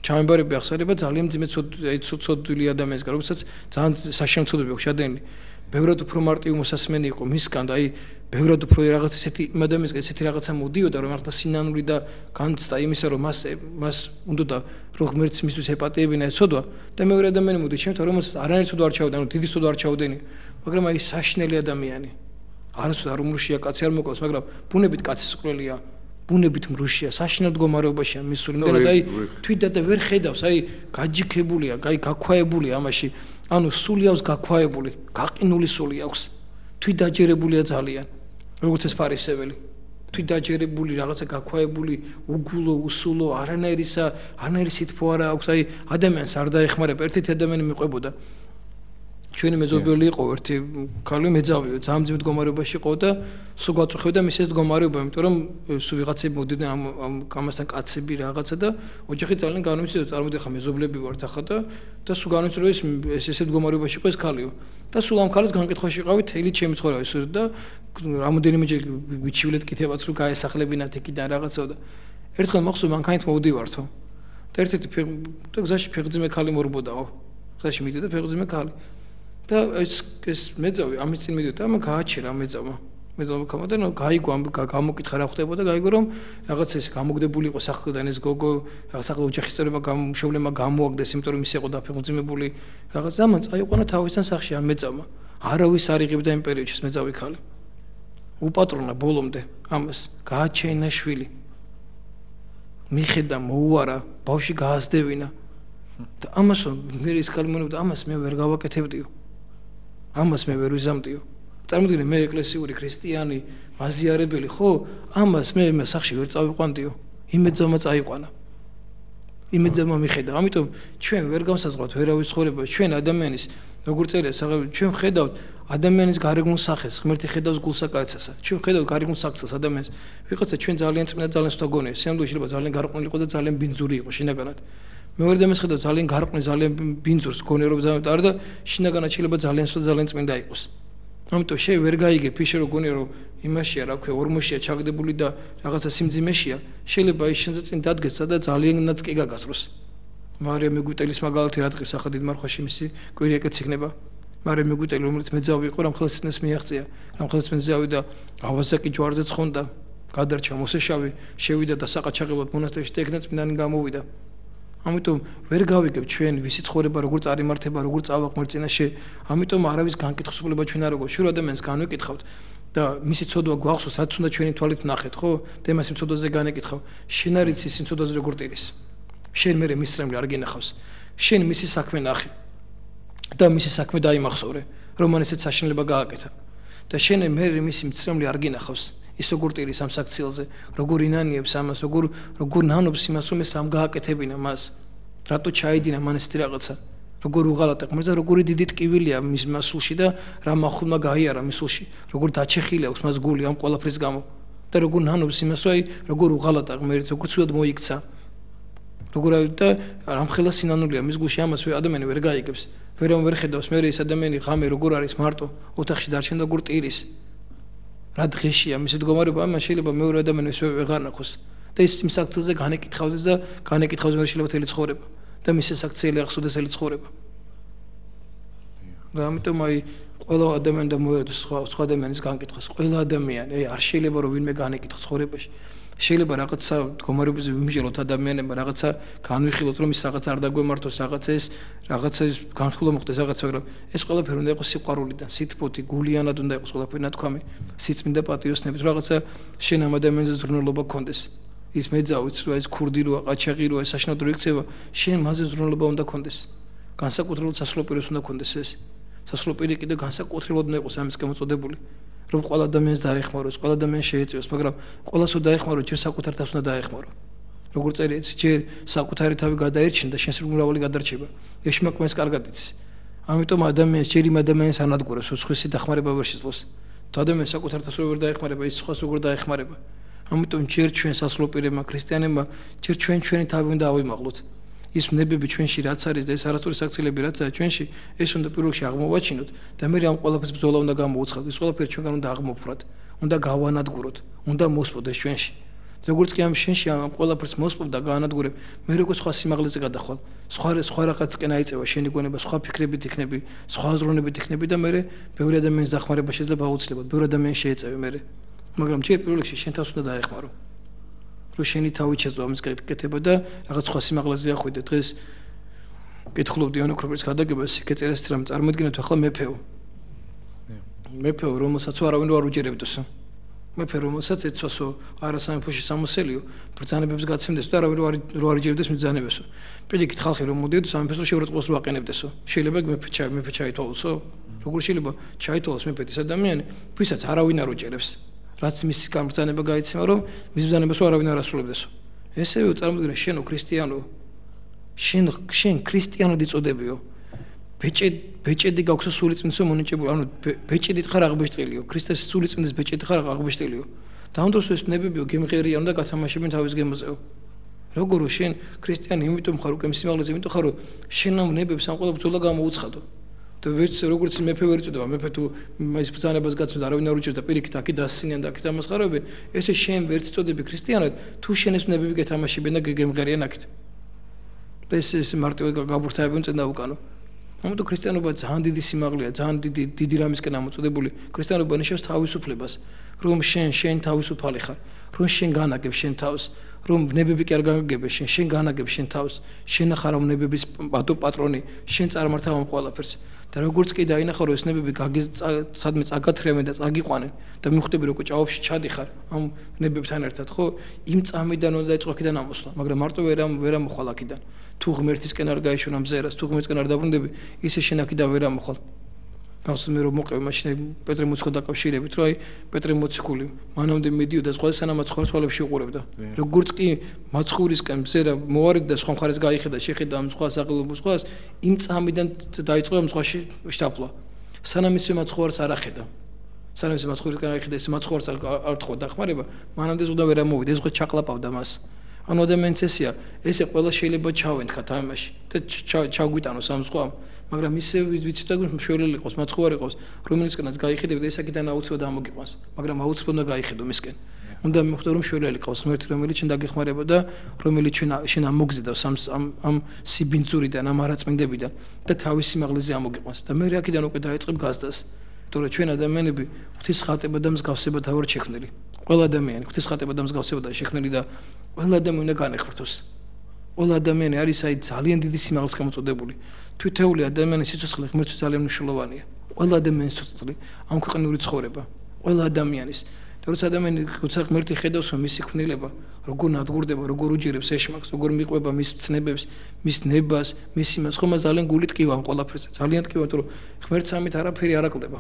ჩამებარები ახსენება ძალიან ძიმე ცოდვილი ადამიანისგან, რომელსაც ძალიან საშემცოდები აქვს შადენილი. ბევრად უფრო მარტივი მოსასმენი იყო მისგან და აი ბევრად უფრო რაღაც ესეთი იმ ადამიანისგან ესეთი რაღაცა მოდიოდა, რომ მართლა სინანული და განცდა იმისა, რომ მას უნდა რომ ღმერთს მისთვის ეპატიებინა ეცოდვა და მეორე ადამიანი მოდი ჩემთან, რომელსაც არანაირ ცოდვა არ ჩაუდენ, ანუ დიდი ცოდვა არ ჩაუდენი, მაგრამ აი საშნელი ადამიანი. არასოდეს არ უმრუშია კაცი არ მოკლავს, მაგრამ ბუნებით კაცის ყრელია. ბუნებით მრუშია, საშინელ მდგომარეობაშია მისული. იმდენად აი თვითონ და ვერ ხედავს, აი გაჯიქებულია, აი გაქვაებულია ამაში. ანუ სული აქვს გაქვაებული, გაყინული სული აქვს. თვით დაჯერებულია ძალიან. როგორც ეს ფარისეველი. თვით დაჯერებული, რაღაცა გაქვაებული, უგულო, უსულო, არანაირი სითბო არა აქვს. აი ადამიანს არ დაეხმარება, ერთ-ერთი ადამიანი მიყვებოდა. ჩვენი მეზობელი იყო ერთი ქალი მეძავიო, ძალიან ძიმ მდგომარეობაში იყო და სულ გაწუხებდა მის ეს მდგომარეობა, იმიტომ რომ სულ ვიღაცები მოდიდნენ ამ გამასთან კაცები რაღაცა და ოჯახი ძალიან განვიცდიდა, წარმოიდგინე ხა მეზობლები ვართ ახლა და სულ განვიცდიდა რომ ეს ესე მდგომარეობაში იყო ეს ქალიო. და სულ ამ ქალის განკითხვაში იყავი თელი ჩემი ცხოვრება ისე და რამოდენიმეჯერ ვიჩივლეთ კითებაც რომ გაესახლებინათ იქიდან რაღაცა და ერთხელ მოხსოვს მანქანით მოვდივართო. და ერთ-ერთი და გზაში ფეხძიმე ქალი მორბოდაო. გზაში მიდიოდა ფეხძიმე ქალი. და ეს მეძავი ამის წინ მიდიოდა, ამა გააჩერა მეძავმა ქამა და გაიგო გამოკითხა რა ხდებოდა, გაიგო რომ რაღაცა ეს გამოგდებული იყო სახლიდან ეს გოგო, რაღაცა ოჯახის წევრებმა მშობლებმა გამოაგდეს, იმიტომ რომ ის იყო დაფეხმძიმებული, რაღაც ამან წაიყვანა თავისთან სახში ამ მეძავმა. არავის არ იღებდა იმ პერიოდში ეს მეძავი ქალი. უპატრონა ბოლომდე ამას, გააჩენა შვილი. მიხედა, მოუარა, ბავში გააზდევინა. და ამას მე ის ქალი მონებდა, ამას მე ვერ გავაკეთებდიო. ამას მე ვერ ვიზამთიო. წარმოიდგინე მე ეკლესიური ქრისტიანი მაზიარებელი ხო? ამას მე სახში ვერ წავიყვანდიო. იმეძავმა წაიყვანა. იმეძავმა მიხედა. ამიტომ ჩვენ ვერ გავსაზღვრავთ ვერავის ცხოვრებას, ჩვენ ადამიანის როგორ წერია, ჩვენ ხედავთ ადამიანის გარეგნულ სახეს, ღმერთი ხედავს გულსაკაცასა. ჩვენ ხედავთ გარეგნულ საქცელს ადამიანს. ვიღაცა ჩვენ ძალიან წმინდა, ძალიან სვთაგონია. სიამოვნებაში შეიძლება ძალიან გარყვნილი იყო და ძალიან ბინძური იყო შინაგანად. მეორე ადამიანს ხედავ ძალიან გარყვნილ, ძალიან ბინძურს, გონიერობა ძალიან არა და შინაგანად შეიძლება ძალიან სულ ძალიან წმინდა იყოს. ამიტომ შე ვერ გაიგებ ისე რომ გონია რომ იმაშია რა ქვია, ორმოშია ჩაგდებული და რაღაცა სიმძიმეშია, შეიძლება ის შენზე წინ დადგეს და ძალიანაც კი გაგასროს. მარიამ მეგვიტელის მაგალითი რა დღეს ახლა დიდ მარხვაში მისი კვირიაკეც იქნება. მარიამ მეგვიტელი რომელიც მეძავი იყო, რამხელსინეს მიაღწია, რამხელს მეძავი და ავაზაკი ჯვარზე ცხონდა, გადარჩა მოსეშავი, შევიდა და საყაჩაღებად მონასტერში და ეგნაც წმინდანი გამოვიდა. ამიტომ ვერ გავიგებ ჩვენ ვისი ცხოვრება როგორ წარიმართება, როგორ წავაყმერწინაშე, ამიტომ არავის განკითხულება ჩვენ არ როგორ შუր ადამიანს განვეკითხავთ და მისი ცოდვა გვახსოვს, რაც უნდა ჩვენი თვალით ნახეთ, ხო? და იმას იმ ცოდვაზე განეკითხავ. შენ არ იცი იმ ცოდვაზე როგორ ტირის. შენ მე მისწრემლი არ გინახავს. შენ მისი საქმე ნახე და მისი საქმე დაიმახსოვრე, რომ მანესაც საშინელება გააკეთა. და შენ მე მისი მისწრემლი არ გინახავს. ის როგორ ტირის ამ საქციელზე, როგორ ინანიებს ამას, როგორ ნანობს იმას, რომ ეს ამ გააკეთებინა მას. რატო ჩაიდინა მან ესეთი რაღაცა? როგორ უღალატა ღმერთს და როგორი დიდი ტკივილია მის მასულში და რა მახულმა გაიარა მისულში, როგორ დაჩეხილი აქვს მას გული ამ ყველაფრის გამო და როგორ ნანობს იმას, რომ როგორ უღალატა ღმერთს, როგორ ცუდად მოიქცა. როგორ და რამხელა სინანულია მის გულში, ამას ადამიანი ვერ გაიგებს. ვერ ხედავს მე ეს ადამიანი ღამე როგორ არის მარტო ოთახში დარჩენ და როგორ ტირის. რა დღეშია მისი მდგომარეობა, ამას შეიძლება მეორე ადამიანს ვეღარ ნახოს და ის იმ საქციელზე განეკითხავდეს და განეკითხავს ვერ შეიძლება თელი ცხოვრება და მისი საქციელი ახსოვდეს ელი ცხოვრება. და ამიტომ ყველა ადამიანი და მოერდოს სხვა ადამიანის განკითხვას, ყველა ადამიანი, არ შეიძლება რომ ვინმე განეკითხოს ცხოვრებაში. შეიძლება რაღაცა მდგომარეობაზე ვიმსჯელოთ ადამიანებმა, რაღაცა განვიხილოთ, რომ ის რაღაც არ დაგვემართოს, რაღაცა განხილვა მოხდეს რაღაცა, მაგრამ ეს ყველაფერი უნდა იყოს სიყვარულიდან, სითბოთი, გულიანად უნდა იყოს ყველაფერი ნათქვამი, სიწმინდა პატიოსნებით, რაღაცა შენ ამ ადამიანზე ზრუნველობა გქონდეს. ის მეძავიც როა, ის ქურდი როა, ყაჩაღი როა, საშინაო რო იქცევა, შენ მასზე ზრუნველობა უნდა გქონდეს. განსაკუთრებულად სასრულო პირს უნდა გქონდეს ეს. სასრულო პირი კიდე განსაკუთრებულად უნდა იყოს ამის გამოწოდებული. რომ ყველა ადამიანს დაეხმაროს, ყველა ადამიანს შეეწევოს, მაგრამ ყველას უნდა დაეხმარო, ჯერ საკუთარ თავს უნდა დაეხმარო. როგორ წერია ეს, ჯერ საკუთარი თავი გადაერჩინ და შენს მრავალი გადარჩება. ეშმაკმა ეს კარგად იცის. ამიტომ ადამიანს ჯერ იმ ადამიანს ანადგურებს, უცხესი დახმარება ვერ შეძლოს. თუ ადამიანს საკუთარ თავს ვერ დაეხმარება, ის სხვას როგორ დაეხმარება. ამიტომ ჯერ ჩვენ სასრულო პირებმა, ქრისტიანებმა, ჯერ ჩვენი თავი უნდა ავიმაღლოთ. ის ნებები ჩვენში რაც არის და ეს არასწორი საქციელები რაც არის ჩვენში, ეს უნდა პირველ რიგში აღმოვაჩინოთ და მე ამ ყველაფერს ბრძოლა უნდა გამოვუცხადოთ. ეს ყველაფერი ჩვენგან უნდა აღმოფხვრათ, უნდა გავანადგუროთ, უნდა მოსპოთ ეს ჩვენში. როგორც კი ამ შენში ამ ყველაფერს მოსპობ და გაანადგურებ, მე როგორ სხვა სიმაღლეზე გადახვალ, სხვა რაღაცკენ აიწევა შენი გონება, სხვა ფიქრებით იქნები, სხვა აზროვნებით იქნები და მე ბევრი ადამიანის დახმარება შეიძლება აუცილებლად, ბევრი ადამიანს შეეწევი მე. მაგრამ ჯერ პირველ რიგში შენ თავს უნდა დაეხმარო. რომ შენი თავით შეძლო ამის გაკეთება და რაღაც სხვა სიმაღლეზე ახვიდე. დღეს კითხულობდი იონო ქროპერის გადაგებას, იქ ეწერეს რამ წარმოიდგინეთ ახლა მეფეო. მეფეო, რომელსაც არავინ არ უჯერებდოსო. მეფე, რომელსაც ეცვასო არასამეფოში სამოსელიო, ბრძანებებს გაცემდეს და არავინ რო არ იჯერებდეს მბრძანებესო. პირიქით ხალხი რომ მოდიოდა სამეფოს შეურაცხყოფას რო აყენებდესო. შეიძლება მეფე ჩაითვალოსო? როგორ შეიძლება ჩაითვალოს მეფე ეს ადამიანი, ვისაც არავინ არ უჯერებს. რაც მის გამბრძანება გაიცემა, რომ მის ბრძანებას არავინ არ ასრულებდესო. ესევე წარმოიდგინე შენო ქრისტიანო. შენ ქრისტიანად იწოდებიო. ბეჭედი გაქვს სულიწმინდესო მონიჭებული, ანუ ბეჭედით ხარ აღბეჭდილიო. ქრისტეს სულიწმინდის ბეჭედი ხარ აღბეჭდილიო. და ამ დროს ეს ნებებიო გემღერიან და გათამაშებენ თავის გემოზეო. როგორ შენ ქრისტიანი იმიტომ ხარ უკვე სიმაღლეზე, იმიტომ ხარ რომ შენ ამ ნებებს ამ ყველა ბრძოლა გამოუცხადო. და როგორც მეფე ვერ იწოდება, მეფე თუ ის ბრძანებას გაცემს არავინ არ უჭერს და პირიქით აქ დასცინიან და აქ ამას ხარობენ, ესე შენ ვერც იწოდები ქრისტიანად, თუ შენ ეს ნებები გეთამაშებენ და გემღერიან აქეთ. და ეს მარტივად გაბურთაებენ წინ და უკანო. ამიტომ ქრისტიანობა ძალიან დიდი სიმაღლეა, ძალიან დიდი რამისკენ ამოწოდებული. ქრისტიანობა ნიშნავს თავისუფლებას, რომ შენ თავისუფალი ხარ, რომ შენ განაგებ შენ თავს, რომ ნებები კი არ გაგაგებ შენ განაგებ შენ თავს, შენ ხარ ამ ნებების პატრონი, შენ წარმართავ ამ ყველაფერს. და როგორც კი დაინახო რომ ეს ნებები სადმე წაგათრევენ და წაგიყვანენ და მიხვდები რომ ჭაობში ჩადიხარ ამ ნებებთან ერთად, ხო? იმ წამიდან უნდა დაიწყო აქედან ამოსვლა, მაგრამ მარტო ვერ ამოხვალ აქედან. თუ ღმერთისკენ არ გაიშონ ამ ზერას, თუ ღმერთისკენ არ დაბრუნდები, ისე შენ აქედან ვერ ამოხვალ. გასულ მე რომ მოყევი მაშინ პეტრე მოციქულთან დაკავშირებით, რომ პეტრე მოციქული მანამდე მიდიოდა სხვა სანამ მაცხოვრებლებში უყურებდა. როგორც კი მაცხოვრისკენ ზერა მოვარდა და სხვა მხარეს გაიხედა, შეხედა ამ სხვა საღელობო სხვას, იმ წამიდან დაიწყო ამ სხვაში შთაფლა. სანამ ისე მაცხოვრს არ ახედა. სანამ ისე მაცხოვრისკენ არ ახედა, ისე მაცხოვრს არ თხოვა დახმარება, მანამდე ზუდა ვერ ამოვიდა, ეს ხო ჩაყლაპავდა მას. ანუ ადამიანს ესეა, ესე ყველა შეიძლება ჩავენთხათ ამაში და ჩაგვიტანოს ამ სხვამ. მაგრამ ისე ვიცით და მშვენიერი იყოს, მაცხოვარი იყოს, რომელიცკენაც გაიხედები და ეს აქედან აუცილებლად ამოგიყვანს, მაგრამ აუცილებლად უნდა გაიხედო მისკენ. უნდა მიხვდე რომ შვილები ყავს ღმერთი რომელიც შენ დაგეხმარება და რომელიც შენ ამოგზიდავს ამ სიბინძურიდან ამ არაწმინდებიდან და თავის სიმაღლეზე ამოგიყვანს და მე აქედან უკვე დაიწყებ გაზდას იმიტომ რომ ჩვენ ადამიანები ღვთის ხატება და მსგავსებათა ვართ შექმნილი ყველა ადამიანი ღვთის ხატება და მსგავსებათა შექმნილი და ყველა ადამიანი უნდა განეხვრთოს ყველა ადამიანი არის აი ძალიან დიდი სიმაღლის გამოწოდებული თითოეული ადამიანის სიცოცხლე ღმერთს ძალიან მნიშვნელოვანია ყველა ადამიანის სიცოცხლე ამ ქვეყნიური ცხოვრება ყველა ადამიანის როცა ადამიანი როცა ღმერთი ხედავს რომ მისი ქმნილება როგორ ნადგურდება როგორ უჯერებს ეშმაკს როგორ მიყვება მის ცნებებს მის ნებას მის იმას ხომ ძალიან გული ტკივა ამ ყველაფერზე ძალიან ტკივა იმიტომ რომ ღმერთს ამით არაფერი არ აკლდება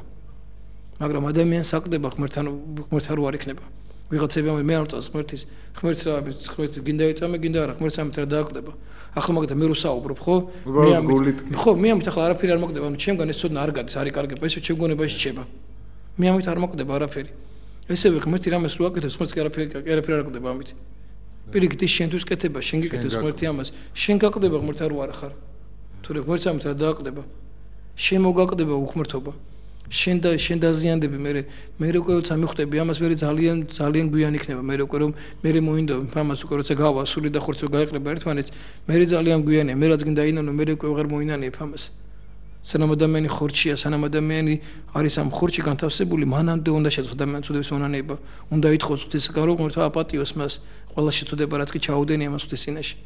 მაგრამ ადამიანს აკლდება ღმერთთან რო არ იქნება ვიღაცები ამით მე არ წავს ღმერთს გინდა ეწამე გინდა არა ღმერთს ამით რა დააკლდება ახლა მაგდა მე რო საუბრობ ხო მე ამით ახლა არაფერი არ მაკლდება ჩემგან ეს ცოდნა არ გადის არ იკარგება ესე ჩემ გონებაში რჩება მე ამით არ მაკლდება არაფერი ესევე ღმერთი რამეს რო აკეთებს ღმერთს არაფერი არ აკლდება ამით პირიქით ის შენთვის კეთება შენ გიკეთებს ღმერთი ამას შენ გაკლდება ღმერთს არ ვარ ახარ თორე ღმერთს ამით რა დააკლდება შენ მოგაკლდება უღმრთობა შენ დაზიანდები მე უკვე წამიხვდები ამას მე ძალიან გვიან იქნება მე უკვე რომ მე მოინდა ამას უკვე როცა გავა სული და ხორცო გაიყრება ერთმანეთს მე ძალიან გვიანია მე რაც გინდა ინანო მე უკვე ვეღარ მოინანებ ამას სანამ ადამიანი ხორჩია სანამ ადამიანი არის ამ ხორჩი განთავსებული მანამდე უნდა შეძლოს ადამიანს უდევს მონანეება უნდა ითხოვს ღვთისგან რომ ღმერთო აპატიოს მას ყველა შეწოდება რაც კი ჩაუდენია მას ღვთის წინაშე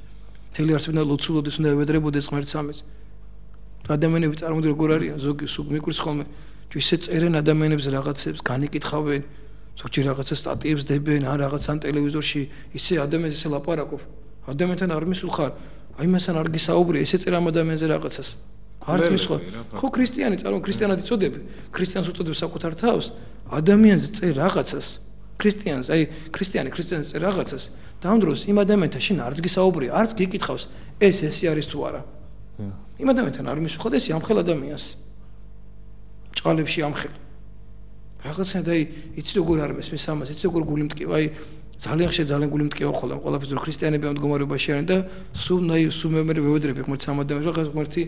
მთელი არსებიდან ლოცულობდეს უნდა ევედრებოდეს ღმერთს ამის ადამიანები წარმოიდგინე როგორ არიან ზოგი სულ მიკვრის ხოლმე ისე წერენ ადამიანებს რაღაცებს განიკითხავენ ზოგჯერ რაღაცა სტატიებს დებენ ან რაღაც ან ტელევიზორში ისე ადამიანს ისე ლაპარაკობ ადამიანთან არ მისულ ხარ აი მასთან არ გისაუბრე ესე წერ ამ ადამიანზე რაღაცას არც მისხო ხო ქრისტიანი ქრისტიანად იწოდები ქრისტიანს უწოდებს საკუთარ თავს ადამიანს წერ რაღაცას ქრისტიანს აი ქრისტიანს წერ რაღაცას და ამ დროს იმ ადამიანთან შენ არც გისაუბრე არც გიკითხავს ესე არის თუ არა იმ ადამიანთან არ მისულ ხარ ესე ამხელ ადამიანს ჭყალებში ამხელ რაღაცა და იცი როგორ არ მესმის ამას იცი როგორ გული მტკივა აი ძალიან გული მტკივა ხოლმე ყველაფერზე რომ ქრისტიანები ამ მდგომარეობაში არიან და სულ მე ვევედრები ღმერთს ამ ადამიანს რაღაც ღმერთი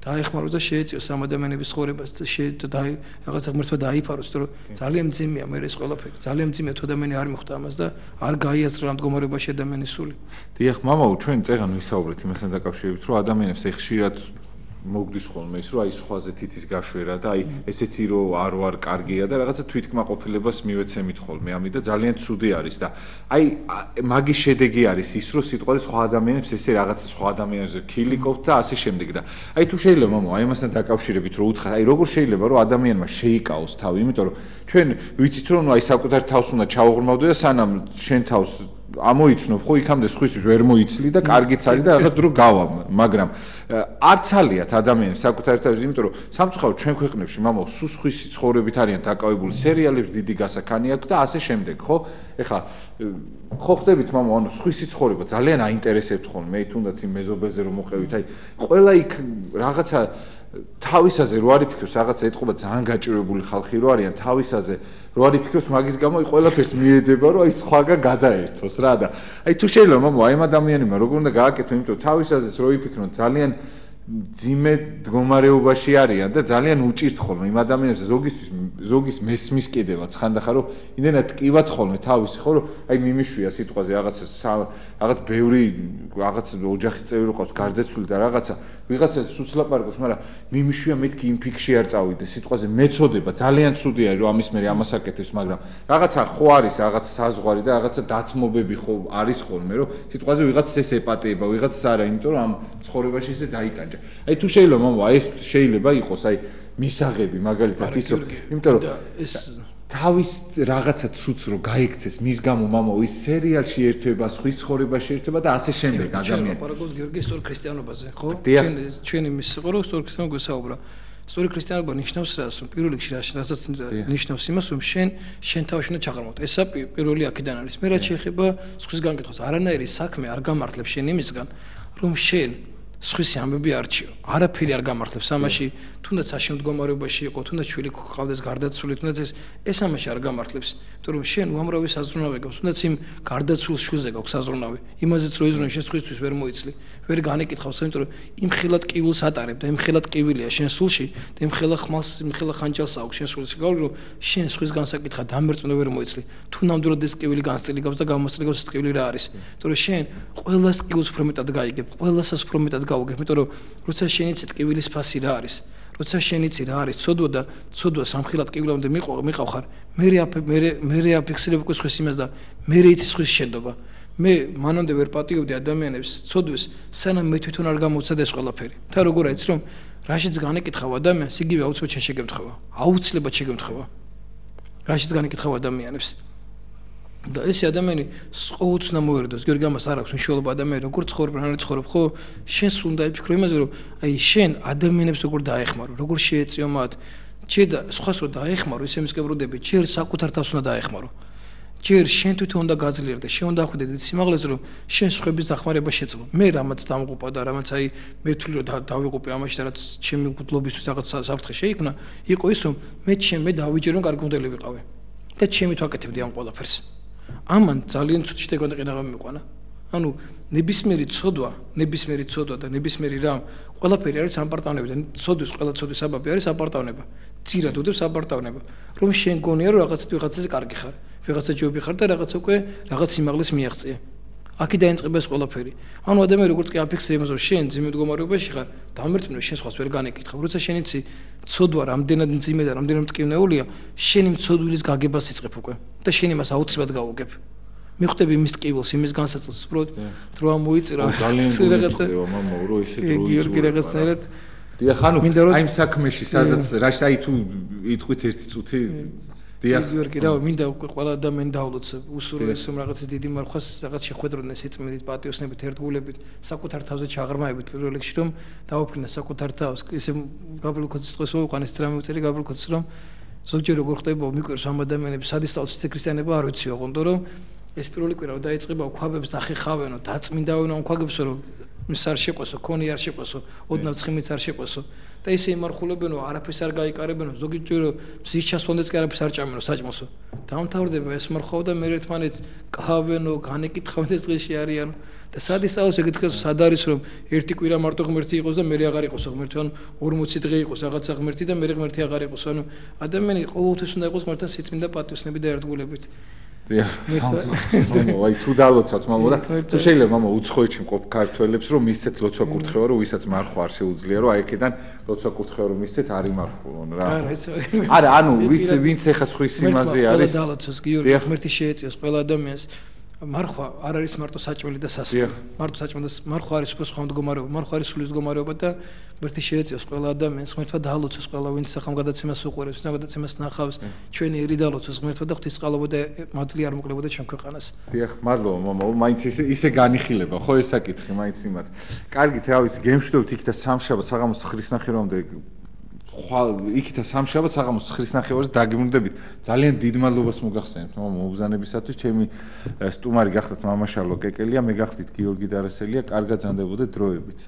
დაეხმაროს და შეეწიოს ამ ადამიანების ცხოვრებას და რაღაცა ღმერთმა დაიფაროს იმიტომ რომ ძალიან მძიმეა მე ეს ყველაფერი ძალიან მძიმეა თუ ადამიანი არ მიხვდა ამას და არ გაიაზრა ამ მდგომარეობაში ადამიანის სული დიახ მამაო ჩვენ წეგან ვისაუბრეთ იმასთან დაკავშირებით რომ ადამიანებს ხშირად მოგდის ხოლმე ის რომ აი სხვაზე თითის გაშვერა და აი ესეთი რომ არ ვარ კარგია და რაღაცა თვითკმაყოფილებას მივეცემით ხოლმე ამით და ძალიან ცუდი არის და აი მაგის შედეგი არის ის რომ სიტყვაზე სხვა ადამიანებს ესე რაღაცა სხვა ადამიანებზე ქილიკობთ და ასე შემდეგ და აი თუ შეიძლება მამო აი ამასთან დაკავშირებით რომ უთხრა აი როგორ შეიძლება რომ ადამიანმა შეიკაოს თავი იმიტომ რომ ჩვენ ვიცით რომ აი საკუთარ თავს უნდა ჩაუღრმავდე და სანამ შენ თავს ამოიცნობ ხო იქამდე სხვისთვის ვერ მოიცლი და კარგიც არის და რაღაც დრო გავა მაგრამ არ ცალიათ ადამიანებს საკუთარ თავზე იმიტომ რომ სამწუხაროდ ჩვენ ქვეყნებში მამაო სუსხვის ცხოვრებით არიან დაკავებული სერიალებს დიდი გასაქანი აქვს და ასე შემდეგ ხო ეხლა ხო ხდებით მამაო ანუ სხვისი ცხოვრება ძალიან აინტერესებთ ხოლმე მე თუნდაც იმ მეზობელზე რომ მოყევით აი ყველა იქ რაღაცა თავისაზე რო არის ფიქროს რაღაცა ეთყობა ძალიან გაჭირვებული ხალხი რო არიან თავისაზე რო არის ფიქროს მაგის გამო აი ყველაფერს მიედება რომ აი სხვაგან გადაერთოს რა და აი თუ შეიძლება მამო აი ამ ადამიანებმა როგორ უნდა გააკეთონ იმიტომ თავისაზეც რო იფიქრონ ძალიან ძიმე მდგომარეობაში არიან და ძალიან უჭირთ ხოლმე იმ ადამიანებს ზოგის მესმის კიდევაც ხანდახან რომ იმენად ტკივათ ხოლმე თავისი ხო რომ აი მიმიშვია სიტყვაზე რაღაც ბევრი რაღაც ოჯახის წევრი ყავს გარდაცვლილი და რაღაცა ვიღაცა სუცლაპარაკობს მაგრამ მიმიშვია მეთქი იმ ფიქში არ წავიდე სიტყვაზე მეწოდება ძალიან ცუდია რომ ამის მერე ამას აკეთებს მაგრამ რაღაცა ხო არის რაღაც საზღვარი და რაღაცა დათმობები ხო არის ხოლმე რომ სიტყვაზე ვიღაცას ეს ეპატეება ვიღაცას არა იმიტომ რომ ამ ცხოვრებაში ესე დაიტანჯა აი თუ შეიძლება მამო აი ეს შეიძლება იყოს აი მისაღები მაგალითად ის იმიტომ რომ თავის რაღაცა ცუც რო გაიქცეს მის გამო მამო ის სერიალში ერთვება სხვის ცხოვრებაში ერთვება და ასე შემდეგ ადამიანი პარაგოს გიორგი სწორ ქრისტიანობაზე ხო ჩვენი მის სიყვარული სწორ ქრისტიანობა გვესაუბრა სწორი ქრისტიანობა ნიშნავს რას რომ პირველ რიგში რასაც ნიშნავს იმას რომ შენ თავში უნდა ჩაღრმავდე ესა პირველი აქედან არის მე რაც შეეხება სხვის განკითხავს არანაირი საქმე არ გამართლებს შენ იმისგან რომ შენ სხვისი ამბები არჩიო. არაფერი არ გამართლებს ამაში, თუნდაც აშემდგომარეობაში იყო, თუნდაც ჩვილი გყავდეს გარდაცვლილი, თუნდაც ეს ამაში არ გამართლებს. იმიტომ რომ შენ უამრავი საზრუნავი გაქვს, თუნდაც იმ გარდაცულ შულზე გაქვს საზრუნავი. იმაზეც რო იზრუნე შენ სხვისთვის ვერ მოიცლი, ვერ განეკითხავს, იმიტომ რომ იმ ხილად კივილს ატარებ და იმ ხილად კივილია შენ სულში და იმ ხელა ხმალს, იმ ხელა ხანჯალს აქვს შენ სულში. გავიგე რომ შენ სხვის განსაკითხად დამერწმუნე ვერ მოიცლი. თუ ნამდვილად ეს კივილი განსწრილი გავს და გამოსწრილი გავს ეს კივილი რა არის? იმიტომ რომ შენ ყველას კივილს უფრო მეტად გაიგებ, ყველასაც უფრო მეტად გავუგებ, იმიტომ რომ როცა შენ იცით კივილის ფასი რა არის, როცა შენ იცი რა არის ცოდვა და ცოდვა სამხილად კივილამდე მიყავ ხარ, მე აფიქსირებ უკვე სხვის იმას და მე იცი სხვის შენდობა. მე მანამდე ვერ პატიობდი ადამიანებს ცოდვას, სანამ მე თვითონ არ გამოვცადე ეს ყველაფერი. თა როგორ აიც რომ რაშიც განეკითხავ ადამიანს, იგივე აუცილებლად შენ შეგემთხება. აუცილებლად შეგემთხება. რაშიც განეკითხავ ადამიანებს. და ესე ადამიანი ყოველთვის უნდა მოვერდოს, გიორგი ამას არ აქვს მნიშვნელობა ადამიანი როგორ ცხოვრობ, რა ცხოვრობ, ხო? შენს უნდა იფიქრო იმაზე, რომ აი შენ ადამიანებს როგორ დაეხმარო, როგორ შეეწიო მათ. ჯერ სხვას რო დაეხმარო, ისე მისკებროდები, ჯერ საკუთარ თავს უნდა დაეხმარო. ჯერ შენ თვითონ უნდა გაძლიერდე, შენ უნდა ხვიდე დიდ სიმაღლეს, რომ შენ სხვების დახმარება შეძლო. მე რამაც დამღუპა და რამაც აი მე თვლი რომ დავიღუპე ამაში და რაც ჩემი გულობისთვის რაღაც საფრთხე შეიქმნა, იყო ის რომ მე დავიჯერო კარგი მოდელი ვიყავი და ჩემით ვაკეთებდი ამ ყველაფერს. ამან ძალიან ცუდ შეგონყინა მიყვანა. ანუ ნებისმიერი ცოდვა და ნებისმიერი რამ ყველაფერი არის სამპარტავნება და ცოდვის ყველა ცოდვის საბაბი არის სამპარტავნება. წირად უდევს სამპარტავნება. რომ შენ გონია რომ ვიღაცაზე კარგი ხარ, ვიღაცა ჯობი ხარ და რაღაც უკვე რაღაც სიმაღლეს მიაღწია. აქი დაიწყება ეს ყველაფერი. ანუ ადამიანი როგორც კი აფიქსირებს იმას რომ შენ ძიმე მდგომარეობაში ხარ, დამერწმუნე შენ სხვას ვერ განეკითხავ. როცა შენ იცი ცოდვა რამდენად მძიმე და რამდენად მტკივნეულია, შენ იმ ცოდვილის გაგებას იწყებ უკვე და შენ იმას აუცილებლად გავუგებ. მიხვდები იმის ტკივილს, იმის განსაცდელს, უბრალოდ დრო ამოიწირა. ძალიან გულისხმობ, მამა, რომ ესე დრო იწურება. გიორგი რაღაცნაირად დიახ, ანუ აი იმ საქმეში, სადაც რაში აი თუ იტყვით ერთი წუთი გიორგი რა მინდა უკვე ყველა ადამიანი დაულოცო უსურო ეს რაღაცის დიდი მარხვას რაღაც შეხვედროდნენ სიწმინდით პატიოსნებით ერთგულებით საკუთარ თავზე ჩაღრმავებით პირველ რიგში რომ დაუფრინა საკუთარ თავს ისე გაბრიელ ქოცის უყანეს რამე უწერი გაბრიელ ქოცის რომ ზოგჯერ როგორ ხდება მიკვირს ამ ადამიანებს სადისტავს ცე ქრისტიანება არ ვიცი ოღონდ რომ ეს პირველი კვირა რომ დაიწყება ქვაბებს დახეხავენო დაწმინდავენო ამ ქვაბებს რომ ის არ შეყვესო ქონი არ შეყვესო ოდნავ ცხიმიც არ შეყვესო და ისე იმარხულებენო არაფერს არ გაიკარებენო ზოგჯერ მზის ჩასვენდეს კი არაფერს არ ჭამენო საჭმოსო დამთავრდება ეს მარხავა და მე ერთმანეთს კავენო განეკითხავენ ეს დღეში არიან და სადისტავს ეკითხეს სად არის რომ ერთი კვირა მარტო ღმერთი იყოს და მე აღარ იყოს ღმერთი ანუ 40 დღე იყოს რაღაცა ღმერთი და მე ღმერთი აღარ იყოს ანუ ადამიანი ყოველთვის უნდა იყოს ღმერთთან სიწმინდა პატიოსნები და ერთგულებით დიახ, აი თუ დალოცავთ მამა და თუ შეიძლება მამა უცხოეთში მყოფ ქართველებს რომ მისცეთ ლოცვა კურთხევა რომ ვისაც მარხვა არ შეუძლია რომ აი აქედან ლოცვა კურთხევა რომ მისცეთ არ იმარხულონ რა. არა, ანუ ვინც ეხა სხვის იმაზე არის. ყველა დალოცოს გიორგი ღმერთი შეეწიოს ყველა ადამიანს. მარხვა არ არის მარტო საჭმელი და სასმელი. მარტო საჭმელი და მარხვა არის უფრო სხვა მდგომარეობა, მარხვა არის სულის მდგომარეობა და ღმერთი შეეწიოს ყველა ადამიანს, ღმერთმა დაალოცოს ყველა ვინც სახელმგადაცემას უყურებს, სახელმგადაცემას ნახავს, ჩვენი ერი დაალოცოს ღმერთმა და ღვთისმწყალობა და მადლი არ მოკლებოდა ჩვენ ქვეყანას. დიახ, მადლობა მამა, მაინც ისე განიხილება, ხო ეს საკითხი მაინც იმათ. კარგით, რა ვიცი, გემშვიდობთ იქ და სამშაბათს საღამოს 9:00-მდე ხვალ იქითა სამშაბათს საღამოს 9:00-ზე დაგიბრუნდებით. ძალიან დიდ მადლობას მოგახსენებთ მამა მობრძანებისათვის. ჩემი სტუმარი გახდათ მამა შალვა კეკელია, მე გახდით გიორგი დარასელია. კარგად ზანდებოდეთ დროებით.